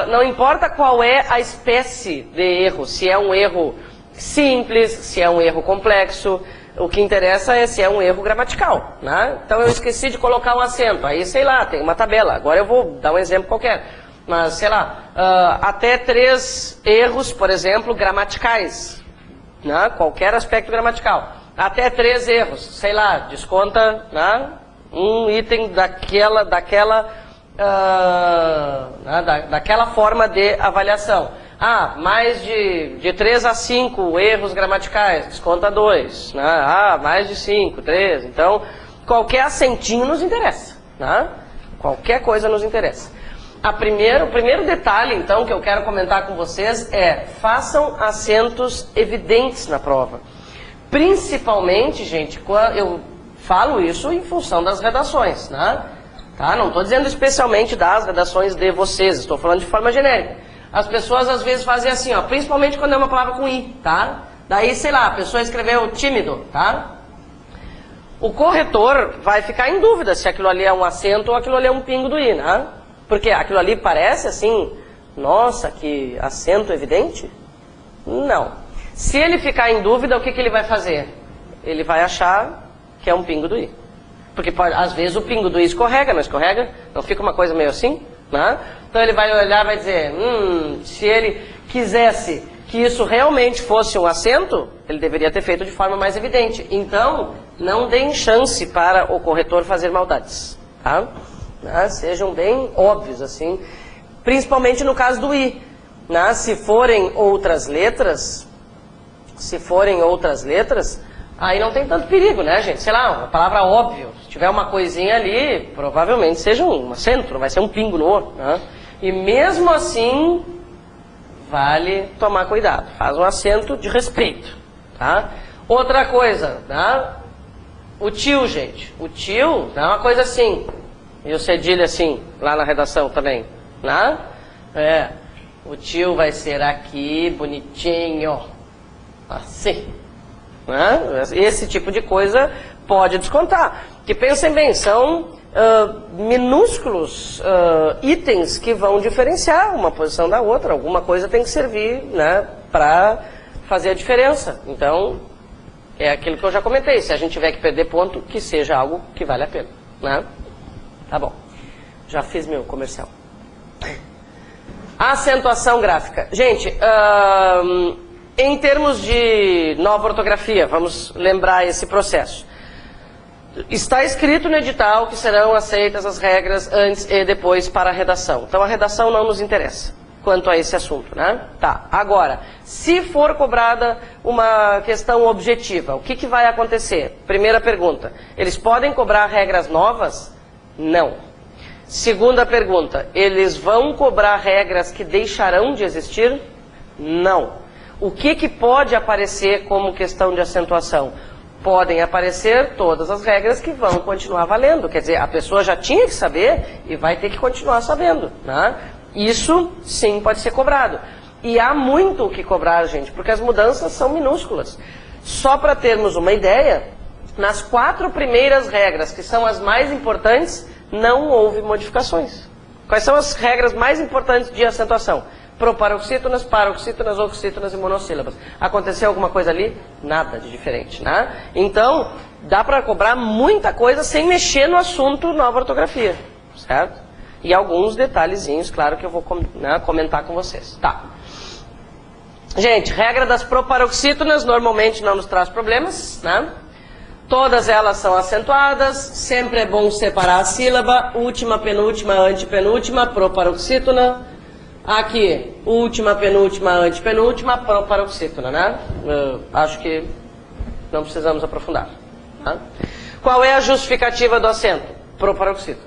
não importa qual é a espécie de erro, se é um erro simples, se é um erro complexo, O que interessa é se é um erro gramatical, né? Então eu esqueci de colocar um acento, aí sei lá, tem uma tabela. Agora eu vou dar um exemplo qualquer, mas sei lá, até 3 erros, por exemplo, gramaticais, né? Qualquer aspecto gramatical. Até 3 erros, sei lá, desconta, né? Um item daquela forma de avaliação. Mais de 3 a 5 erros gramaticais, desconta 2. Né? Mais de 5, 3. Então, qualquer acentinho nos interessa. Né? Qualquer coisa nos interessa. O primeiro detalhe, então, que eu quero comentar com vocês é: façam acentos evidentes na prova. Principalmente, gente, eu falo isso em função das redações. Né? Tá? Não estou dizendo especialmente das redações de vocês, estou falando de forma genérica. As pessoas às vezes fazem assim, ó, principalmente quando é uma palavra com i, tá? Daí, sei lá, a pessoa escreveu tímido, tá? O corretor vai ficar em dúvida se aquilo ali é um acento ou aquilo ali é um pingo do i, né? Porque aquilo ali parece assim, nossa, que acento evidente? Não. Se ele ficar em dúvida, o que ele vai fazer? Ele vai achar que é um pingo do i. Porque às vezes o pingo do i escorrega, não escorrega? Não fica uma coisa meio assim? Né? Então ele vai olhar e vai dizer, se ele quisesse que isso realmente fosse um acento, ele deveria ter feito de forma mais evidente. Então, não deem chance para o corretor fazer maldades. Tá? Sejam bem óbvios, assim. Principalmente no caso do i. Né? Se forem outras letras, aí não tem tanto perigo, né, gente? Sei lá, uma palavra óbvio. Se tiver uma coisinha ali, provavelmente seja um acento, não vai ser um pingo no o. Né? E mesmo assim, vale tomar cuidado. Faz um acento de respeito, tá? Outra coisa, tá? O tio, gente. O tio é uma coisa assim. E o cedilha assim, lá na redação também. Né? O tio vai ser aqui, bonitinho. Assim. Né? Esse tipo de coisa pode descontar. Que pensem bem, são minúsculos itens que vão diferenciar uma posição da outra. Alguma coisa tem que servir, né, para fazer a diferença. Então, é aquilo que eu já comentei. Se a gente tiver que perder ponto, que seja algo que vale a pena. Né? Tá bom. Já fiz meu comercial. Acentuação gráfica. Gente, em termos de nova ortografia, vamos lembrar esse processo. Está escrito no edital que serão aceitas as regras antes e depois para a redação. Então a redação não nos interessa quanto a esse assunto, né? Tá, agora, se for cobrada uma questão objetiva, o que vai acontecer? Primeira pergunta, eles podem cobrar regras novas? Não. Segunda pergunta, eles vão cobrar regras que deixarão de existir? Não. O que pode aparecer como questão de acentuação? Podem aparecer todas as regras que vão continuar valendo. Quer dizer, a pessoa já tinha que saber e vai ter que continuar sabendo. Né? Isso, sim, pode ser cobrado. E há muito o que cobrar, gente, porque as mudanças são minúsculas. Só para termos uma ideia, nas 4 primeiras regras, que são as mais importantes, não houve modificações. Quais são as regras mais importantes de acentuação? Proparoxítonas, paroxítonas, oxítonas e monossílabas. Aconteceu alguma coisa ali? Nada de diferente, né? Então, dá para cobrar muita coisa sem mexer no assunto nova ortografia, certo? E alguns detalhezinhos, claro, que eu vou comentar com vocês. Tá. Gente, regra das proparoxítonas normalmente não nos traz problemas, né? Todas elas são acentuadas, sempre é bom separar a sílaba, última, penúltima, antepenúltima, proparoxítona. Aqui, última, penúltima, antepenúltima, proparoxítona, né? Acho que não precisamos aprofundar. Tá? Qual é a justificativa do acento? Proparoxítona.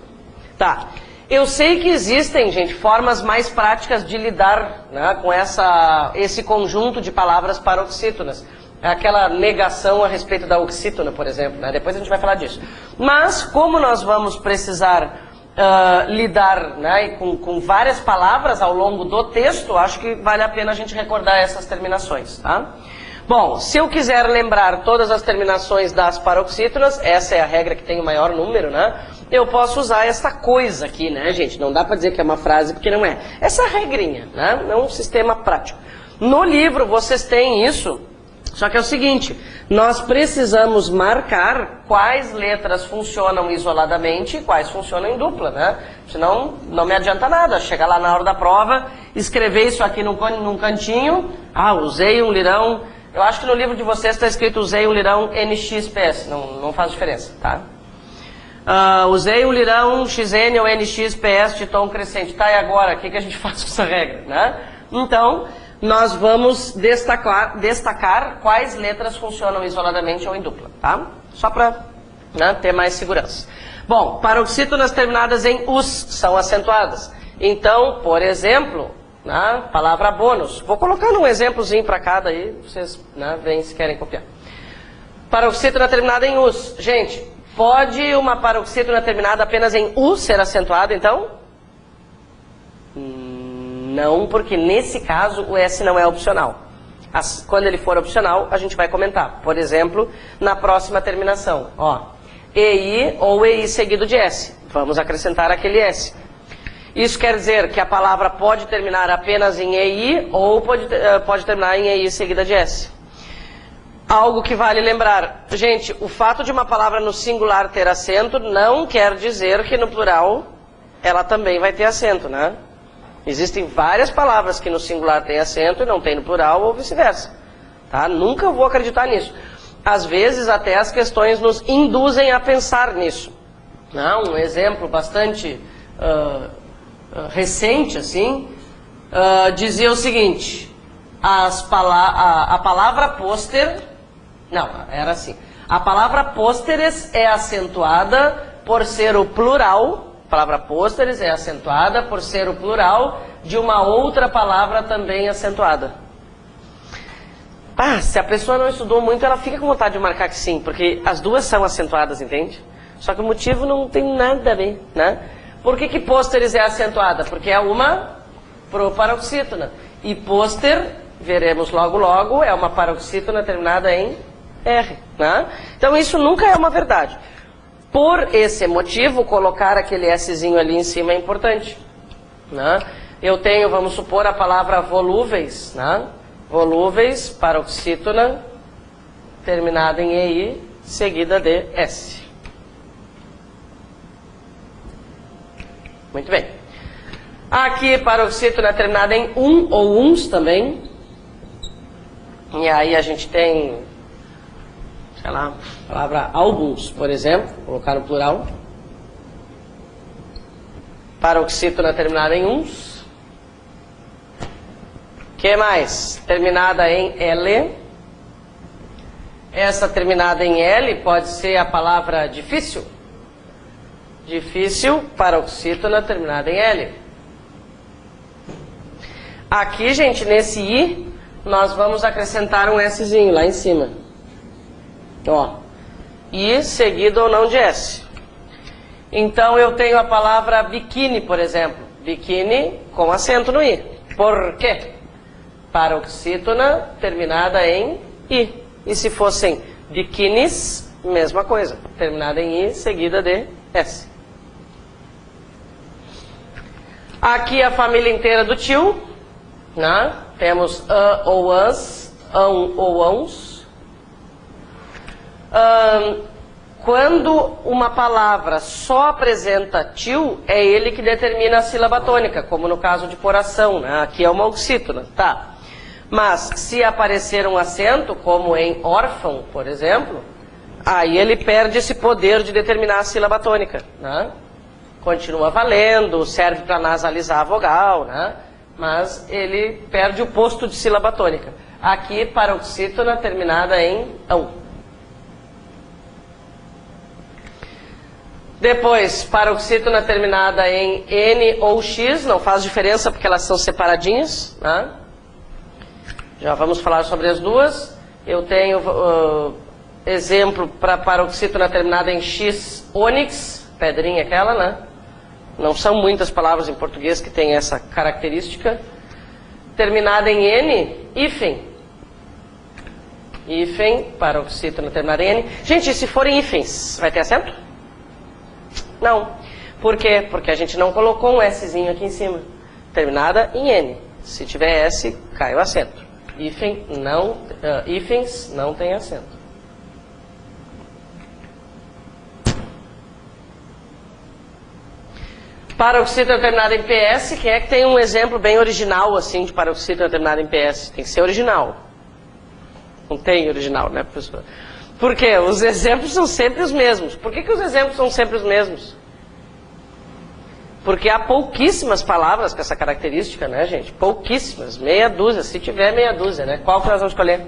Tá. Eu sei que existem, gente, formas mais práticas de lidar, né, com esse conjunto de palavras paroxítonas. Aquela negação a respeito da oxítona, por exemplo, né? Depois a gente vai falar disso. Mas, como nós vamos precisar lidar, né, com várias palavras ao longo do texto, acho que vale a pena a gente recordar essas terminações, tá? Bom, se eu quiser lembrar todas as terminações das paroxítonas, essa é a regra que tem o maior número, né? Eu posso usar essa coisa aqui, né, gente? Não dá para dizer que é uma frase, porque não é. Essa regrinha, né? Não é um sistema prático. No livro, vocês têm isso Só que é o seguinte, nós precisamos marcar quais letras funcionam isoladamente e quais funcionam em dupla, né? Senão não me adianta nada. Chegar lá na hora da prova, escrever isso aqui num cantinho. Ah, usei um lirão. Eu acho que no livro de vocês está escrito usei um lirão NXPS. Não faz diferença, tá? Usei um lirão XN ou NXPS de tom crescente. Tá, e agora? O que a gente faz com essa regra, né? Então, nós vamos destacar quais letras funcionam isoladamente ou em dupla, tá? Só para, né, ter mais segurança. Bom, paroxítonas terminadas em us são acentuadas. Então, por exemplo, né, palavra bônus. Vou colocar um exemplozinho para cada aí, vocês, né, veem se querem copiar. Paroxítona terminada em us. Gente, pode uma paroxítona terminada apenas em u ser acentuada, então? Não, porque nesse caso o S não é opcional. Quando ele for opcional, a gente vai comentar. Por exemplo, na próxima terminação. Ó, EI ou EI seguido de S. Vamos acrescentar aquele S. Isso quer dizer que a palavra pode terminar apenas em EI ou pode terminar em EI seguida de S. Algo que vale lembrar. Gente, o fato de uma palavra no singular ter acento não quer dizer que no plural ela também vai ter acento, né? Existem várias palavras que no singular tem acento e não tem no plural ou vice-versa. Tá? Nunca vou acreditar nisso. Às vezes até as questões nos induzem a pensar nisso. Um exemplo bastante recente, assim, dizia o seguinte, a palavra pôster, não, era assim, a palavra pôsteres é acentuada por ser o plural. A palavra pôsteres é acentuada por ser o plural de uma outra palavra também acentuada. Se a pessoa não estudou muito, ela fica com vontade de marcar que sim, porque as duas são acentuadas, entende? Só que o motivo não tem nada a ver, né? Por que pôsteres é acentuada? Porque é uma proparoxítona. E pôster, veremos logo logo, é uma paroxítona terminada em R, né? Então isso nunca é uma verdade. Por esse motivo, colocar aquele Szinho ali em cima é importante, né? Eu tenho, vamos supor, a palavra volúveis, né? Volúveis, paroxítona, terminada em EI, seguida de S. Muito bem. Aqui, paroxítona terminada em ou uns também. E aí a gente tem, sei lá, a palavra álbuns, por exemplo, vou colocar no plural. Paroxítona terminada em uns. Que mais? Terminada em L. Essa terminada em L pode ser a palavra difícil. Difícil, paroxítona terminada em L. Aqui, gente, nesse I, nós vamos acrescentar um Szinho lá em cima. Ó, I seguido ou não de S. Então eu tenho a palavra biquíni, por exemplo. Biquíni com acento no I. Por quê? Paroxítona terminada em I. E se fossem biquínis, mesma coisa. Terminada em I, seguida de S. Aqui a família inteira do tio, né? Temos a ou as, ou ãos. Quando uma palavra só apresenta tio, é ele que determina a sílaba tônica, como no caso de poração, né? Aqui é uma oxítona, tá? Mas se aparecer um acento, como em órfão, por exemplo, aí ele perde esse poder de determinar a sílaba tônica, né? Continua valendo, serve para nasalizar a vogal, né? Mas ele perde o posto de sílaba tônica. Aqui, paroxítona terminada em ão. Depois, paroxítona terminada em N ou X, não faz diferença porque elas são separadinhas, né? Já vamos falar sobre as duas. Eu tenho exemplo para paroxítona terminada em X, ônix, pedrinha aquela, né? Não são muitas palavras em português que têm essa característica. Terminada em N, hífen. Hífen, paroxítona terminada em N. Gente, e se forem hífens, vai ter acento? Não. Por quê? Porque a gente não colocou um Szinho aqui em cima. Terminada em N. Se tiver S, cai o acento. hífens não tem acento. Paroxítona terminada em PS, quem é que tem um exemplo bem original assim de paroxítona terminada em PS? Tem que ser original. Não tem original, né, professor? Por quê? Os exemplos são sempre os mesmos. Por que os exemplos são sempre os mesmos? Porque há pouquíssimas palavras com essa característica, né, gente? Pouquíssimas, meia dúzia, se tiver meia dúzia, né? Qual que nós vamos escolher?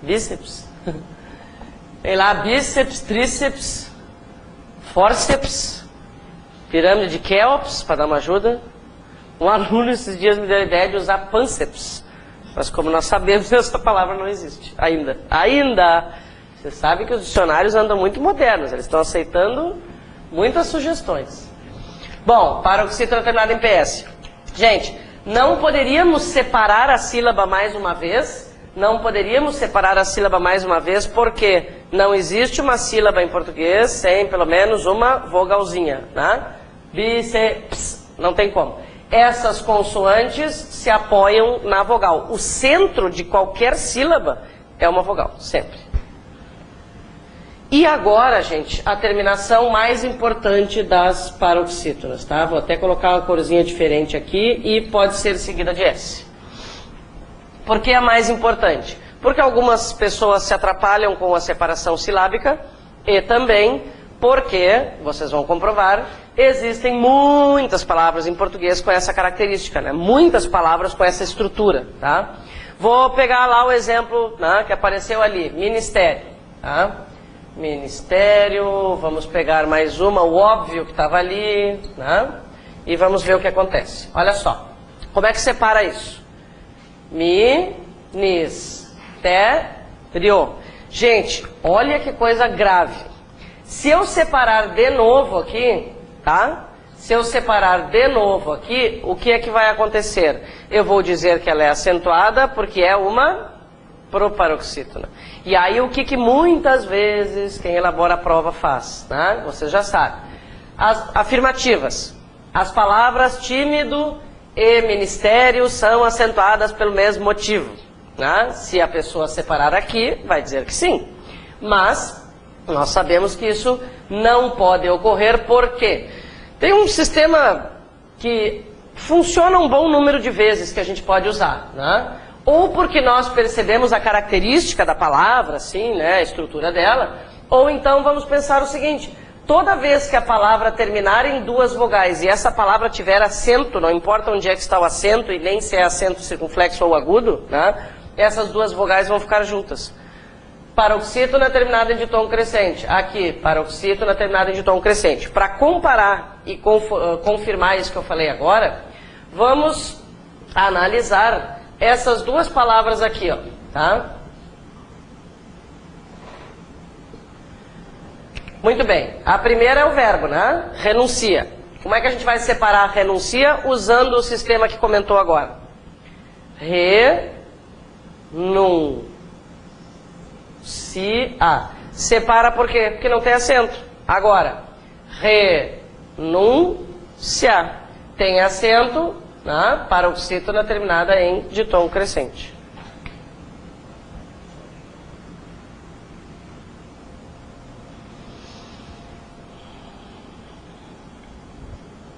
Bíceps. Tem lá bíceps, tríceps, fórceps, pirâmide de Keops, para dar uma ajuda. Um aluno esses dias me deu a ideia de usar pânceps. Mas como nós sabemos, essa palavra não existe. Ainda. Você sabe que os dicionários andam muito modernos. Eles estão aceitando muitas sugestões. Bom, paroxítona terminada em PS. Gente, não poderíamos separar a sílaba mais uma vez. Não poderíamos separar a sílaba mais uma vez porque não existe uma sílaba em português sem pelo menos uma vogalzinha, né? Bíceps, não tem como. Essas consoantes se apoiam na vogal. O centro de qualquer sílaba é uma vogal, sempre. E agora, gente, a terminação mais importante das paroxítonas, tá? Vou até colocar uma corzinha diferente aqui e pode ser seguida de S. Por que é mais importante? Porque algumas pessoas se atrapalham com a separação silábica e também porque, vocês vão comprovar, existem muitas palavras em português com essa característica, né? Muitas palavras com essa estrutura, tá? Vou pegar lá o exemplo, né, que apareceu ali, ministério, tá? Ministério, vamos pegar mais uma, o óbvio que estava ali, né? E vamos ver o que acontece. Olha só, como é que separa isso? Ministério. Gente, olha que coisa grave. Se eu separar de novo aqui, tá? Se eu separar de novo aqui, o que é que vai acontecer? Eu vou dizer que ela é acentuada porque é uma proparoxítona. E aí o que muitas vezes quem elabora a prova faz, né? Você já sabe. As afirmativas. As palavras tímido e ministério são acentuadas pelo mesmo motivo, né? Se a pessoa separar aqui, vai dizer que sim. Mas nós sabemos que isso não pode ocorrer porque tem um sistema que funciona um bom número de vezes que a gente pode usar, né? Ou porque nós percebemos a característica da palavra, assim, né, a estrutura dela, ou então vamos pensar o seguinte: toda vez que a palavra terminar em duas vogais e essa palavra tiver acento, não importa onde é que está o acento e nem se é acento circunflexo ou agudo, né, essas duas vogais vão ficar juntas. Paroxítona terminada em tom crescente. Aqui, paroxítona terminada em tom crescente. Para comparar e confirmar isso que eu falei agora, vamos analisar essas duas palavras aqui, ó, tá? Muito bem. A primeira é o verbo, né? Renuncia. Como é que a gente vai separar renuncia usando o sistema que comentou agora? Separa por quê? Porque não tem acento. Agora, renúncia. Tem acento, né? Paroxítona terminada em tom crescente.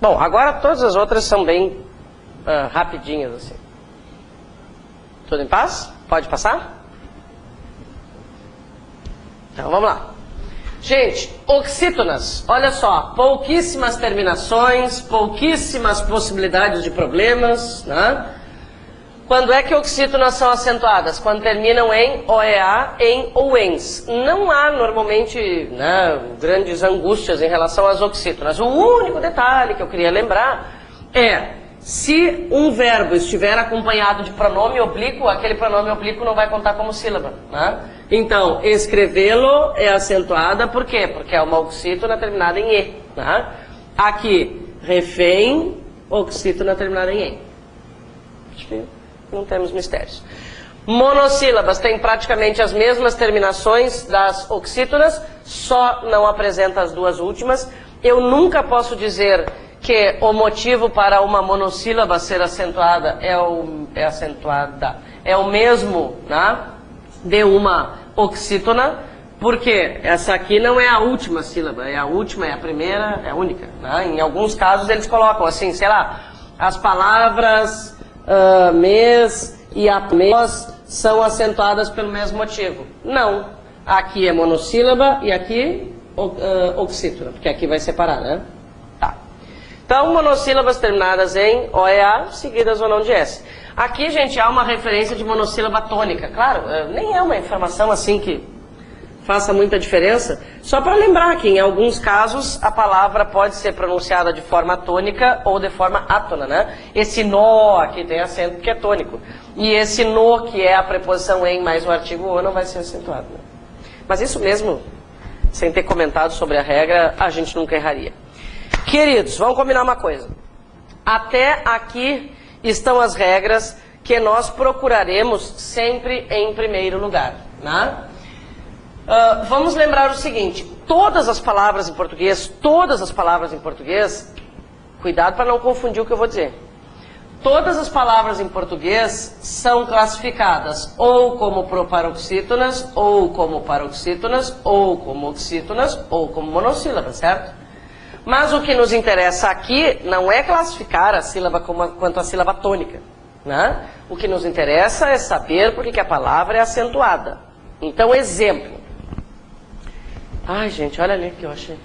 Bom, agora todas as outras são bem rapidinhas assim. Tudo em paz? Pode passar? Então vamos lá. Gente, oxítonas, olha só, pouquíssimas terminações, pouquíssimas possibilidades de problemas, né? Quando é que oxítonas são acentuadas? Quando terminam em OEA, em ou ens. Não há normalmente, né, grandes angústias em relação às oxítonas. O único detalhe que eu queria lembrar é: se um verbo estiver acompanhado de pronome oblíquo, aquele pronome oblíquo não vai contar como sílaba, né? Então, escrevê-lo é acentuada, por quê? Porque é uma oxítona terminada em E, né? Aqui, refém, oxítona terminada em E. Acho que não temos mistérios. Monossílabas têm praticamente as mesmas terminações das oxítonas, só não apresenta as duas últimas. Eu nunca posso dizer que o motivo para uma monossílaba ser acentuada é o mesmo, né, de uma oxítona, porque essa aqui não é a última sílaba, é a última, é a primeira, é a única, né? Em alguns casos eles colocam assim, sei lá, as palavras mês e após são acentuadas pelo mesmo motivo. Não, aqui é monossílaba e aqui oxítona, porque aqui vai separar, né? Tá. Então, monossílabas terminadas em OEA, seguidas ou não de S. Aqui, gente, há uma referência de monossílaba tônica. Claro, nem é uma informação assim que faça muita diferença, só para lembrar que em alguns casos a palavra pode ser pronunciada de forma tônica ou de forma átona, né? Esse nó aqui tem acento porque é tônico. E esse no, que é a preposição em mais o artigo o, não vai ser acentuado, né? Mas isso mesmo, sem ter comentado sobre a regra, a gente nunca erraria. Queridos, vamos combinar uma coisa. Até aqui estão as regras que nós procuraremos sempre em primeiro lugar, né? Vamos lembrar o seguinte, todas as palavras em português, cuidado para não confundir o que eu vou dizer. Todas as palavras em português são classificadas ou como proparoxítonas, ou como paroxítonas, ou como oxítonas, ou como monossílabas, certo? Mas o que nos interessa aqui não é classificar a sílaba quanto a sílaba tônica, né? O que nos interessa é saber por que a palavra é acentuada. Então, exemplo. Ai, gente, olha ali o que eu achei.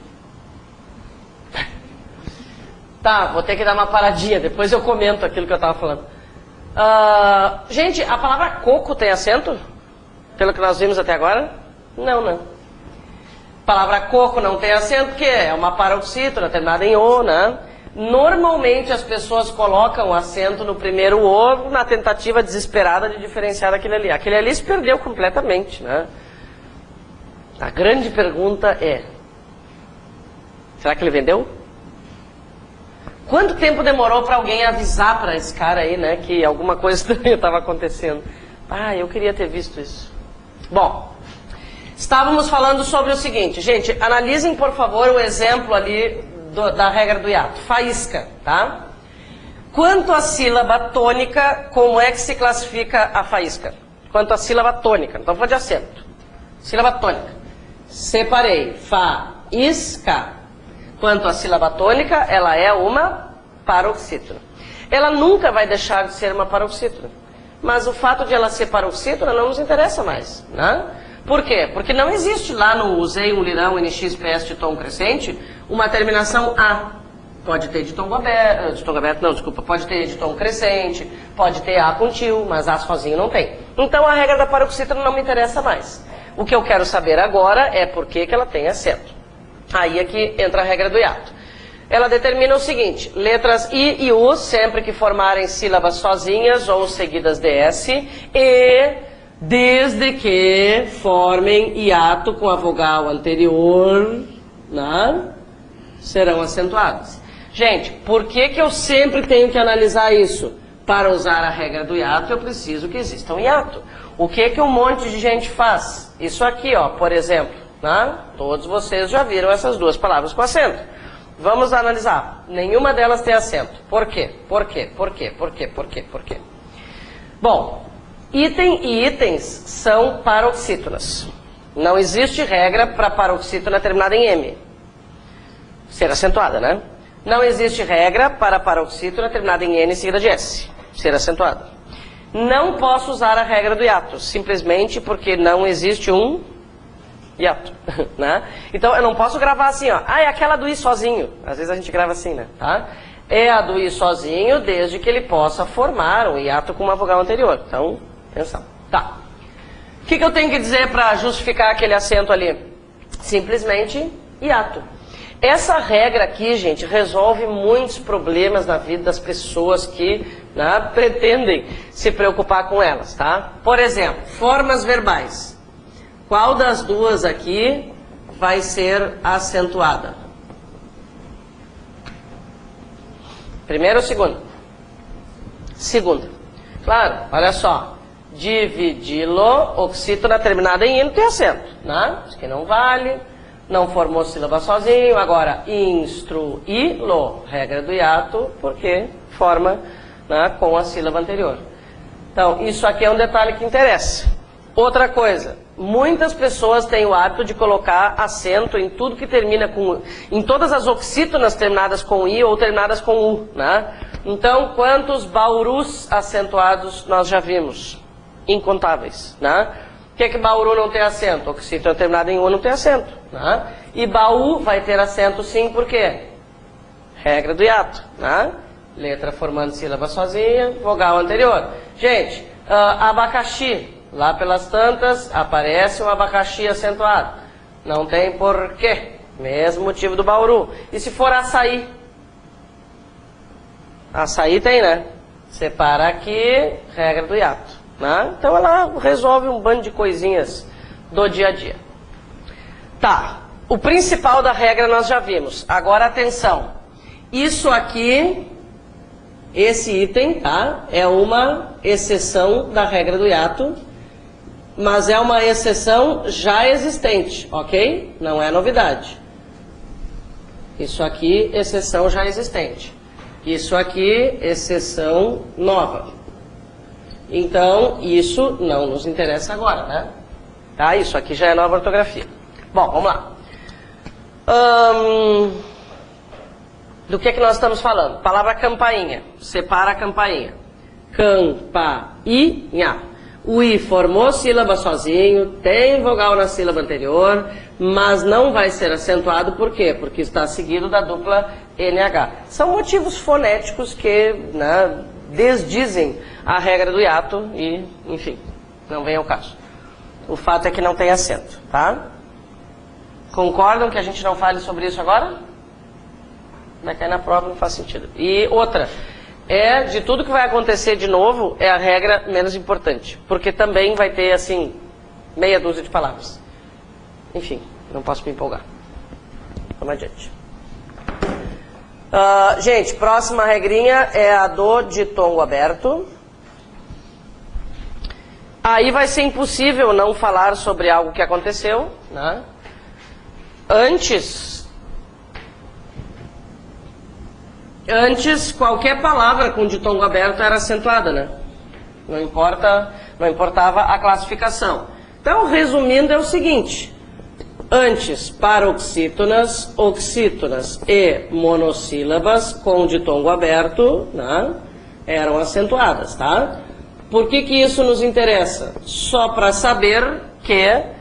Tá, vou ter que dar uma paradinha, depois eu comento aquilo que eu estava falando. Gente, a palavra coco tem acento? Pelo que nós vimos até agora? Não, não. A palavra coco não tem acento porque é uma paroxítona terminada em O, né? Normalmente as pessoas colocam acento no primeiro O na tentativa desesperada de diferenciar daquele ali. Aquele ali se perdeu completamente, né? A grande pergunta é, será que ele vendeu? Quanto tempo demorou para alguém avisar para esse cara aí, né, que alguma coisa estranha estava acontecendo? Ah, eu queria ter visto isso. Bom, estávamos falando sobre o seguinte, gente, analisem por favor o exemplo ali da regra do hiato, faísca, tá? Quanto à sílaba tônica, como é que se classifica a faísca? Quanto à sílaba tônica, não estamos falando de acento. Sílaba tônica. Separei, faísca. Quanto à sílaba tônica, ela é uma paroxítona. Ela nunca vai deixar de ser uma paroxítona. Mas o fato de ela ser paroxítona não nos interessa mais, né? Por quê? Porque não existe lá no usei um lirão NX PS de tom crescente uma terminação A. Pode ter de tom aberto, não, desculpa, pode ter de tom crescente, pode ter A com tio, mas A sozinho não tem. Então a regra da paroxítona não me interessa mais. O que eu quero saber agora é por que ela tem acento. Aí é que entra a regra do hiato. Ela determina o seguinte, letras I e U, sempre que formarem sílabas sozinhas ou seguidas de S, e desde que formem hiato com a vogal anterior, né, serão acentuadas. Gente, por que eu sempre tenho que analisar isso? Para usar a regra do hiato, eu preciso que exista um hiato. O que um monte de gente faz? Isso aqui, ó, por exemplo, né? Todos vocês já viram essas duas palavras com acento. Vamos analisar. Nenhuma delas tem acento. Por quê? Por quê? Por quê? Por quê? Por quê? Por quê? Bom, item e itens são paroxítonas. Não existe regra para paroxítona terminada em M. Ser acentuada, né? Não existe regra para paroxítona terminada em N seguida de S. Ser acentuada. Não posso usar a regra do hiato, simplesmente porque não existe um hiato, né? Então eu não posso gravar assim, ó, é aquela do I sozinho. Às vezes a gente grava assim, né? Tá? É a do I sozinho, desde que ele possa formar um hiato com uma vogal anterior. Então, atenção. Tá. O que eu tenho que dizer para justificar aquele acento ali? Simplesmente hiato. Essa regra aqui, gente, resolve muitos problemas na vida das pessoas que, né, pretendem se preocupar com elas, tá? Por exemplo, formas verbais. Qual das duas aqui vai ser acentuada? Primeira ou segunda? Segunda. Claro, olha só. Dividi-lo, oxítona terminada em I não tem acento, né? Isso aqui não vale. não formou sílaba sozinho. Agora, instruí-lo, regra do hiato, porque forma, né, com a sílaba anterior. Então, isso aqui é um detalhe que interessa. Outra coisa, muitas pessoas têm o hábito de colocar acento em tudo que termina com... em todas as oxítonas terminadas com I ou terminadas com U, né? Então, quantos baurus acentuados nós já vimos? Incontáveis, né? Por que bauru não tem acento? Oxítona terminada em U não tem acento, né? E baú vai ter acento sim, por quê? Regra do hiato, né? Letra formando sílaba sozinha, vogal anterior. Gente, abacaxi, lá pelas tantas aparece um abacaxi acentuado. Não tem porquê, mesmo motivo do bauru. E se for açaí? Açaí tem, né? Separa aqui, regra do hiato, né? Então ela resolve um bando de coisinhas do dia a dia. Tá, o principal da regra nós já vimos. Agora atenção, isso aqui, esse item, tá? É uma exceção da regra do hiato, mas é uma exceção já existente, ok? Não é novidade. Isso aqui, exceção já existente. Isso aqui, exceção nova. Então, isso não nos interessa agora, né? Tá? Isso aqui já é nova ortografia. Bom, vamos lá. Do que nós estamos falando? Palavra campainha. Separa a campainha. Campainha. O I formou sílaba sozinho, tem vogal na sílaba anterior, mas não vai ser acentuado, por quê? Porque está seguido da dupla NH. São motivos fonéticos que, né, desdizem a regra do hiato e, enfim, não vem ao caso. O fato é que não tem acento, tá? Concordam que a gente não fale sobre isso agora? Vai cair na prova, não faz sentido. E outra... de tudo que vai acontecer de novo, é a regra menos importante. Porque também vai ter, assim, meia dúzia de palavras. Enfim, não posso me empolgar. Vamos adiante. Gente, próxima regrinha é a do ditongo aberto. Aí vai ser impossível não falar sobre algo que aconteceu, né? Antes, qualquer palavra com ditongo aberto era acentuada, né? Não importava a classificação. Então, resumindo, é o seguinte. Antes, paroxítonas, oxítonas e monossílabas com ditongo aberto, né, eram acentuadas, tá? Por que isso nos interessa? Só para saber que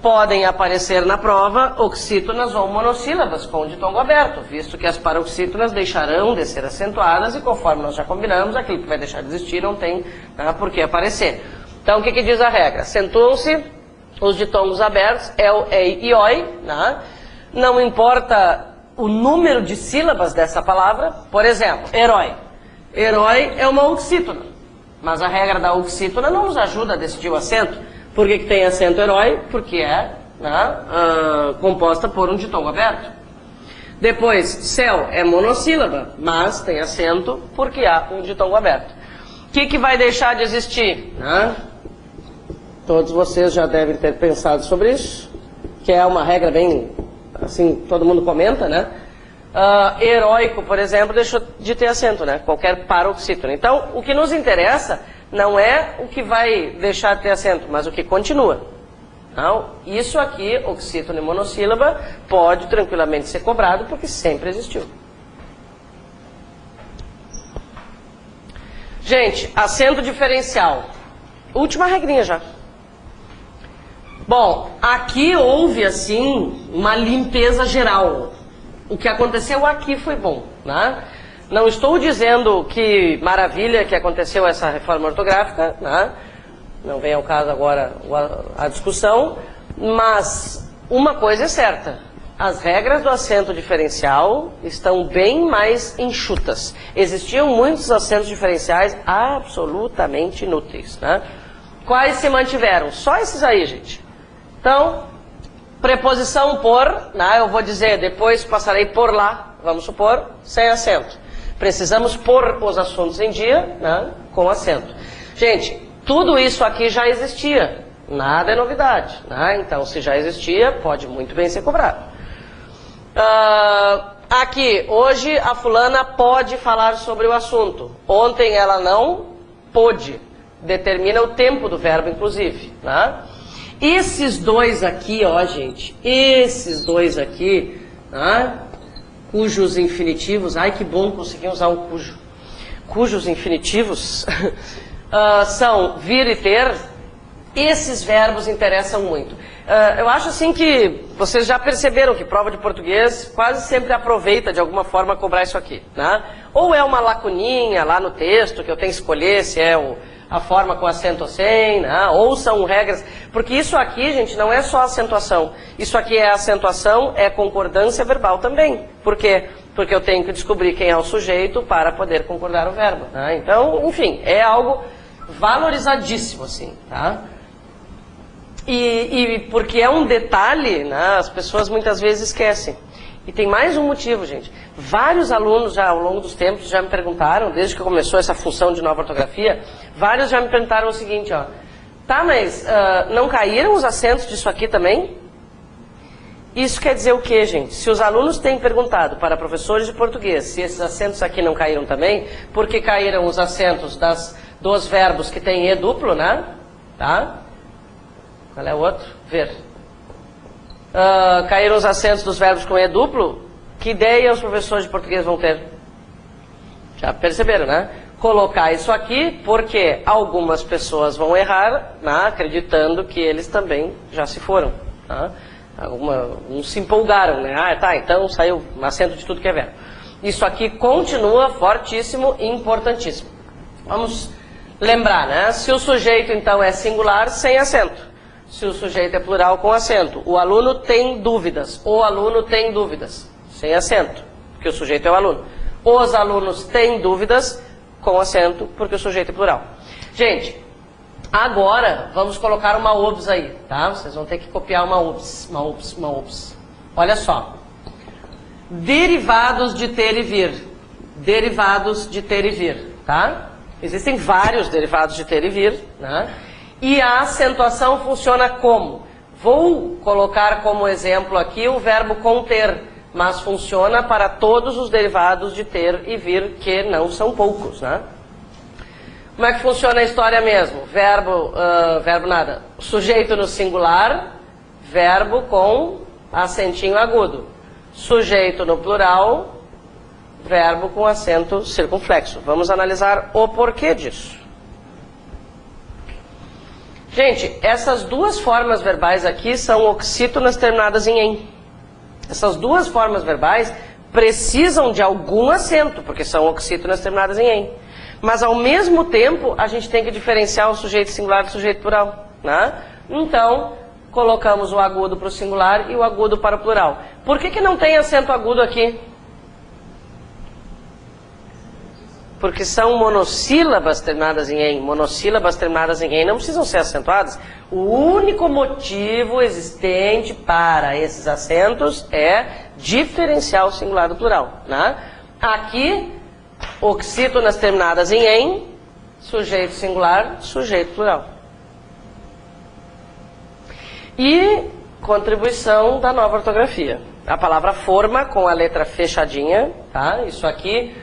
podem aparecer na prova oxítonas ou monossílabas com ditongo aberto, visto que as paroxítonas deixarão de ser acentuadas e, conforme nós já combinamos, aquilo que vai deixar de existir não tem, né, por que aparecer. Então, o que diz a regra? Acentuam-se os ditongos abertos, é o ei e oi, né? Não importa o número de sílabas dessa palavra. Por exemplo, herói. Herói é uma oxítona, mas a regra da oxítona não nos ajuda a decidir o acento. Por que tem acento herói? Porque é, né, composta por um ditongo aberto. Depois, céu é monossílaba, mas tem acento porque há um ditongo aberto. O que vai deixar de existir? Né? Todos vocês já devem ter pensado sobre isso, que é uma regra bem, assim, todo mundo comenta, né? Heróico, por exemplo, deixou de ter acento, né? Qualquer paroxítona. Então, o que nos interessa não é o que vai deixar de ter acento, mas o que continua. Então, isso aqui, oxítona e monossílaba, pode tranquilamente ser cobrado, porque sempre existiu. Gente, acento diferencial. Última regrinha já. Bom, aqui houve, assim, uma limpeza geral. O que aconteceu aqui foi bom, né? Não estou dizendo que maravilha que aconteceu essa reforma ortográfica, né? Não vem ao caso agora a discussão, mas uma coisa é certa, as regras do acento diferencial estão bem mais enxutas. Existiam muitos acentos diferenciais absolutamente inúteis, né? Quais se mantiveram? Só esses aí, gente. Então, preposição por, né? Eu vou dizer, depois passarei por lá, vamos supor, sem acento. Precisamos pôr os assuntos em dia, né, com acento. Gente, tudo isso aqui já existia. Nada é novidade, né? Então, se já existia, pode muito bem ser cobrado. Aqui, hoje a fulana pode falar sobre o assunto. Ontem ela não pôde. Determina o tempo do verbo, inclusive, né? Esses dois aqui, ó, gente, esses dois aqui, né? Cujos infinitivos, ai que bom conseguir usar um cujo. Cujos infinitivos são vir e ter, esses verbos interessam muito. Eu acho assim que vocês já perceberam que prova de português quase sempre aproveita de alguma forma cobrar isso aqui, né? Ou é uma lacuninha lá no texto que eu tenho que escolher se é a forma com acento ou sem, né? Ou são regras, porque isso aqui, gente, não é só acentuação. Isso aqui é acentuação, é concordância verbal também. Por quê? Porque eu tenho que descobrir quem é o sujeito para poder concordar o verbo, né? Então, enfim, é algo valorizadíssimo, assim, tá? E porque é um detalhe, né, as pessoas muitas vezes esquecem. E tem mais um motivo, gente. Vários alunos já ao longo dos tempos já me perguntaram, desde que começou essa função de nova ortografia, vários já me perguntaram o seguinte, ó. Tá, mas não caíram os acentos disso aqui também? Isso quer dizer o quê, gente? Se os alunos têm perguntado para professores de português se esses acentos aqui não caíram também, porque caíram os acentos dos verbos que têm E duplo, né? Tá? Qual é o outro? Ver. Caíram os acentos dos verbos com E duplo, que ideia os professores de português vão ter? Já perceberam, né? Colocar isso aqui porque algumas pessoas vão errar, né, acreditando que eles também já se foram. Tá? Uns se empolgaram, né? Ah, tá, então saiu um acento de tudo que é verbo. Isso aqui continua fortíssimo e importantíssimo. Vamos lembrar, né? Se o sujeito então é singular, sem acento. Se o sujeito é plural, com acento. O aluno tem dúvidas. O aluno tem dúvidas. Sem acento, porque o sujeito é o aluno. Os alunos têm dúvidas, com acento, porque o sujeito é plural. Gente, agora vamos colocar uma OBS aí, tá? Vocês vão ter que copiar uma OBS. Olha só. Derivados de ter e vir. Derivados de ter e vir, tá? Existem vários derivados de ter e vir, né? E a acentuação funciona como? Vou colocar como exemplo aqui o verbo conter, mas funciona para todos os derivados de ter e vir, que não são poucos, né? Como é que funciona a história mesmo? Verbo nada. Sujeito no singular, verbo com acentinho agudo. Sujeito no plural, verbo com acento circunflexo. Vamos analisar o porquê disso. Gente, essas duas formas verbais aqui são oxítonas terminadas em "em". Essas duas formas verbais precisam de algum acento, porque são oxítonas terminadas em "em". Mas, ao mesmo tempo, a gente tem que diferenciar o sujeito singular do sujeito plural, né? Então, colocamos o agudo para o singular e o agudo para o plural. Por que não tem acento agudo aqui? Porque são monossílabas terminadas em "em". Monossílabas terminadas em "em" não precisam ser acentuadas. O único motivo existente para esses acentos é diferenciar o singular do plural, né? Aqui, oxítonas terminadas em "em", sujeito singular, sujeito plural. E contribuição da nova ortografia. A palavra forma com a letra fechadinha, tá? Isso aqui...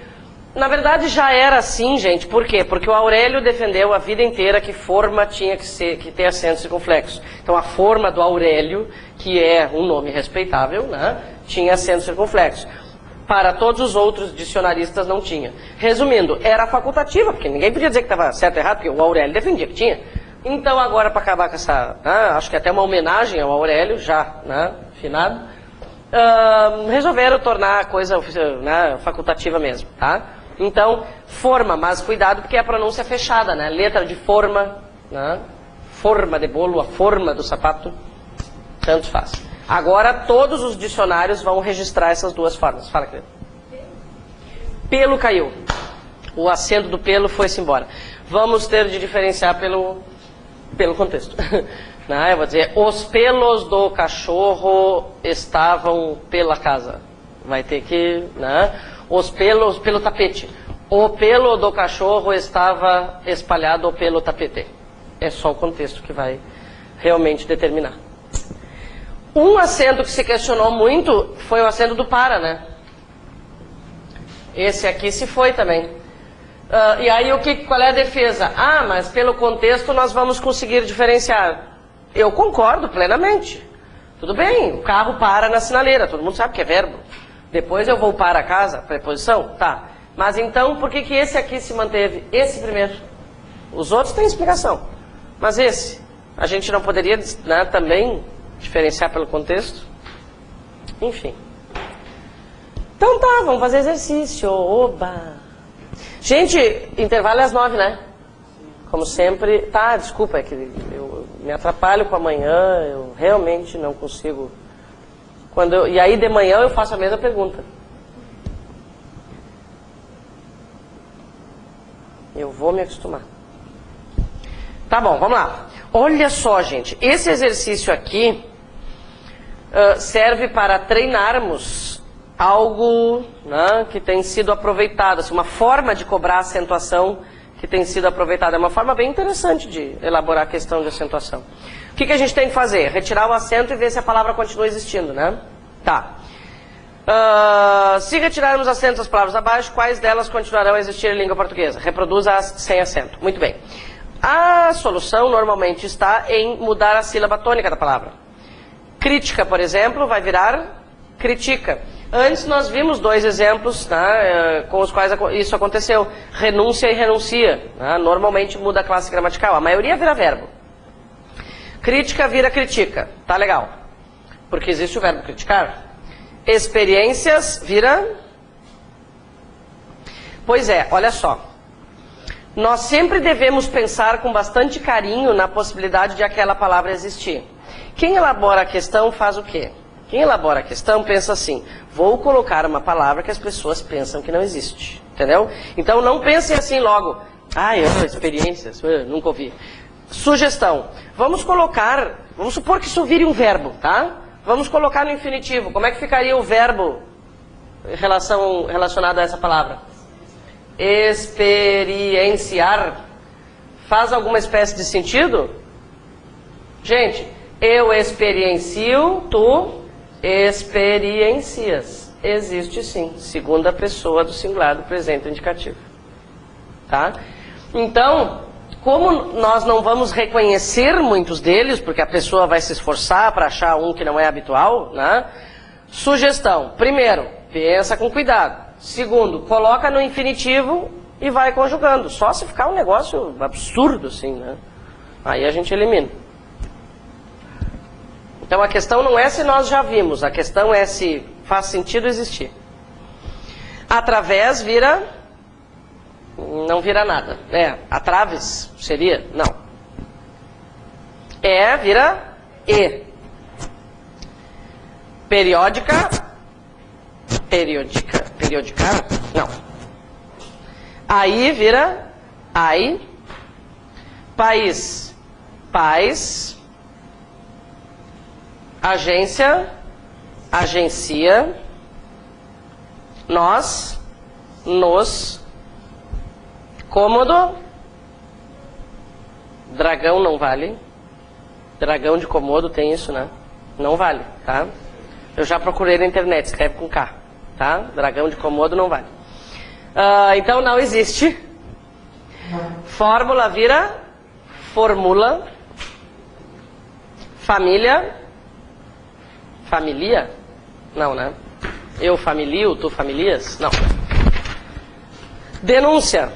Na verdade já era assim, gente. Por quê? Porque o Aurélio defendeu a vida inteira que forma tinha que ter acento circunflexo. Então a forma do Aurélio, que é um nome respeitável, né, tinha acento circunflexo. Para todos os outros dicionaristas não tinha. Resumindo, era facultativa, porque ninguém podia dizer que estava certo ou errado, porque o Aurélio defendia que tinha. Então agora, para acabar com essa... acho que até uma homenagem ao Aurélio, já, né, finado, resolveram tornar a coisa, né, facultativa mesmo, tá? Então, forma, mas cuidado porque é a pronúncia fechada, né? Letra de forma, né? Forma de bolo, a forma do sapato, tanto faz. Agora, todos os dicionários vão registrar essas duas formas. Fala, querido. Pelo caiu. O acento do pelo foi-se embora. Vamos ter de diferenciar pelo contexto. Né? Eu vou dizer, os pelos do cachorro estavam pela casa. Vai ter que... né? Os pelos pelo tapete. O pelo do cachorro estava espalhado pelo tapete. É só o contexto que vai realmente determinar. Um acento que se questionou muito foi o acento do para, né? Esse aqui se foi também. E aí qual é a defesa? Ah, mas pelo contexto nós vamos conseguir diferenciar. Eu concordo plenamente. Tudo bem, o carro para na sinaleira, todo mundo sabe que é verbo. Depois eu vou para a casa, preposição? Tá. Mas então, por que esse aqui se manteve? Esse primeiro. Os outros têm explicação. Mas esse, a gente não poderia, né, também diferenciar pelo contexto? Enfim. Então tá, vamos fazer exercício. Oba! Gente, intervalo é às 9, né? Como sempre. Tá, desculpa, é que eu me atrapalho com amanhã, eu realmente não consigo. E aí de manhã eu faço a mesma pergunta. Eu vou me acostumar. Tá bom, vamos lá. Olha só, gente, esse exercício aqui serve para treinarmos algo, né, que tem sido aproveitado, assim, uma forma de cobrar acentuação que tem sido aproveitada. É uma forma bem interessante de elaborar a questão de acentuação. O que a gente tem que fazer? Retirar o acento e ver se a palavra continua existindo, né? Tá. Se retirarmos acentos das palavras abaixo, quais delas continuarão a existir em língua portuguesa? Reproduza-as sem acento. Muito bem. A solução normalmente está em mudar a sílaba tônica da palavra. Crítica, por exemplo, vai virar critica. Antes nós vimos 2 exemplos, né, com os quais isso aconteceu. Renúncia e renuncia. Né, normalmente muda a classe gramatical. A maioria vira verbo. Crítica vira critica. Tá legal. Porque existe o verbo criticar. Experiências vira... Pois é, olha só. Nós sempre devemos pensar com bastante carinho na possibilidade de aquela palavra existir. Quem elabora a questão faz o quê? Quem elabora a questão pensa assim: vou colocar uma palavra que as pessoas pensam que não existe. Entendeu? Então não pensem assim logo. Experiências, nunca ouvi. Sugestão. Vamos supor que isso vire um verbo, tá? Vamos colocar no infinitivo. Como é que ficaria o verbo relacionado a essa palavra? Experienciar. Faz alguma espécie de sentido? Gente, eu experiencio, tu experiencias. Existe sim, segunda pessoa do singular do presente indicativo. Tá? Então, como nós não vamos reconhecer muitos deles, porque a pessoa vai se esforçar para achar um que não é habitual, né? Sugestão. Primeiro, pensa com cuidado. Segundo, coloca no infinitivo e vai conjugando. Só se ficar um negócio absurdo assim, né? Aí a gente elimina. Então a questão não é se nós já vimos, a questão é se faz sentido existir. Através vira... não vira nada. Atraves seria? Não. Vira e. Periódica. Periodicar? Não. Aí vira ai. País. Paz. Agência. Agencia. Nós. Nos. Cômodo. Dragão não vale. Dragão de Komodo tem isso, né? Não vale, tá? Eu já procurei na internet, escreve com K, tá? Dragão de Komodo não vale. Então não existe. Fórmula vira formula. Família. Familia? Não, né? Eu familio, tu familias? Não. Denúncia.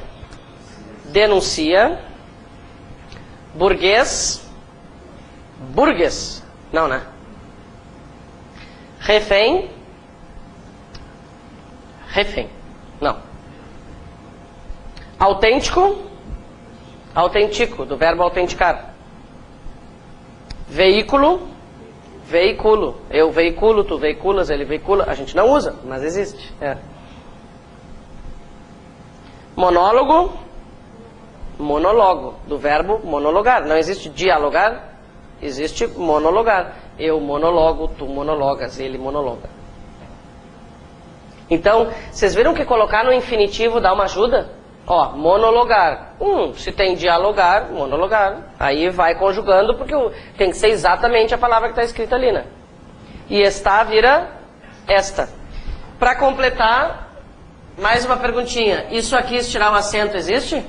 Denuncia. Burguês. Burguês. Não, né? Refém. Refém. Não. Autêntico. Autêntico, do verbo autenticar. Veículo. Veículo. Eu veiculo, tu veiculas, ele veicula. A gente não usa, mas existe. Monólogo. Monólogo, do verbo monologar. Não existe dialogar, existe monologar. Eu monologo, tu monologas, ele monologa. Então, vocês viram que colocar no infinitivo dá uma ajuda? Ó, monologar. Se tem dialogar, monologar. Aí vai conjugando, porque tem que ser exatamente a palavra que está escrita ali, né? E está vira esta. Para completar, mais uma perguntinha. Isso aqui, se tirar o acento, existe?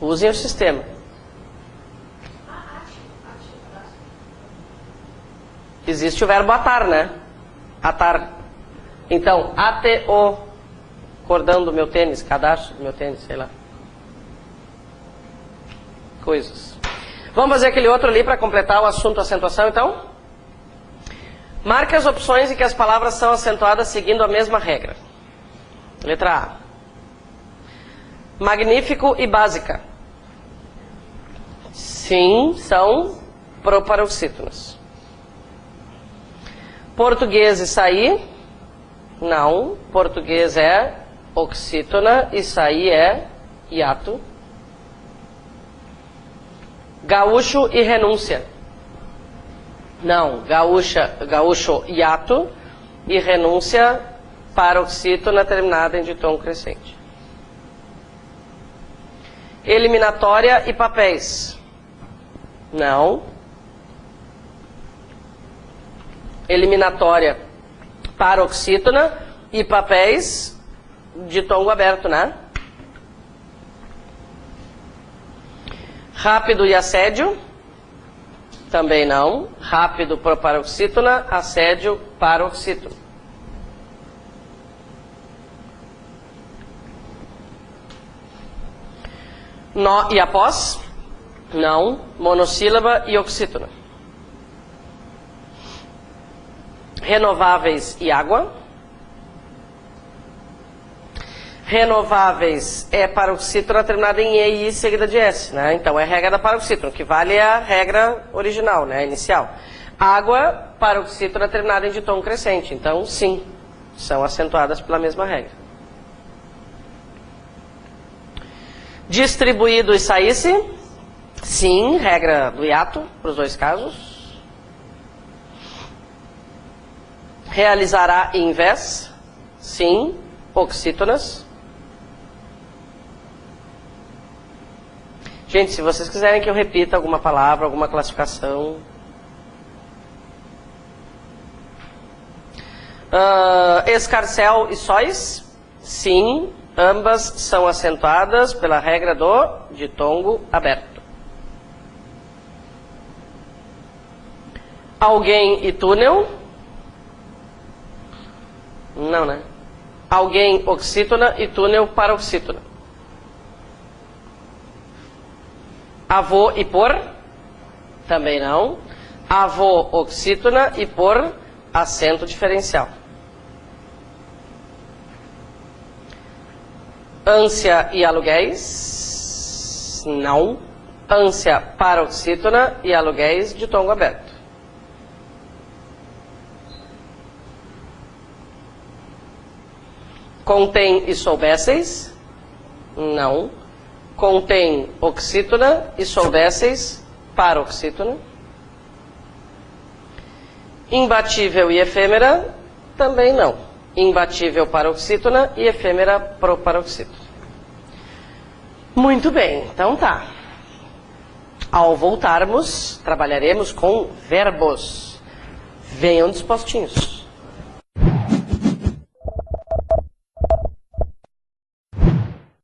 Usem o sistema. Existe o verbo atar, né? Atar. Então, ATO. Cordão do meu tênis, cadastro do meu tênis, sei lá. Coisas. Vamos fazer aquele outro ali para completar o assunto acentuação, então? Marque as opções em que as palavras são acentuadas seguindo a mesma regra. Letra A. Magnífico e básica. Sim, são proparoxítonas. Português e sair. Não, português é oxítona e sair é hiato. Gaúcho e renúncia. Não, gaúcho hiato e renúncia paroxítona terminada em ditongo crescente. Eliminatória e papéis. Não. Eliminatória paroxítona e papéis de tongo aberto, né? Rápido e assédio. Também não. Rápido proparoxítona, assédio paroxítono. Nó e após. Não. Monossílaba e oxítona. Renováveis e água. Renováveis é paroxítona terminada em E e I seguida de S, né? Então é regra da paroxítona, que vale é a regra original, né? Inicial. Água, paroxítona terminada em ditongo crescente. Então, sim, são acentuadas pela mesma regra. Distribuído e saísse. Sim, regra do hiato, para os dois casos. Realizará e invés. Sim, oxítonas. Gente, se vocês quiserem que eu repita alguma palavra, alguma classificação. Escarcel e sóis. Sim, ambas são acentuadas pela regra do ditongo aberto. Alguém e túnel. Não, né? Alguém oxítona e túnel paroxítona. Avô e por. Também não. Avô oxítona e por acento diferencial. Ânsia e aluguéis. Não. Ânsia paroxítona e aluguéis de tongo aberto. Contém e soubesseis. Não. Contém oxítona e soubesseis paroxítona. Imbatível e efêmera. Também não. Imbatível paroxítona e efêmera proparoxítona. Muito bem, então tá. Ao voltarmos, trabalharemos com verbos. Venham dispostinhos.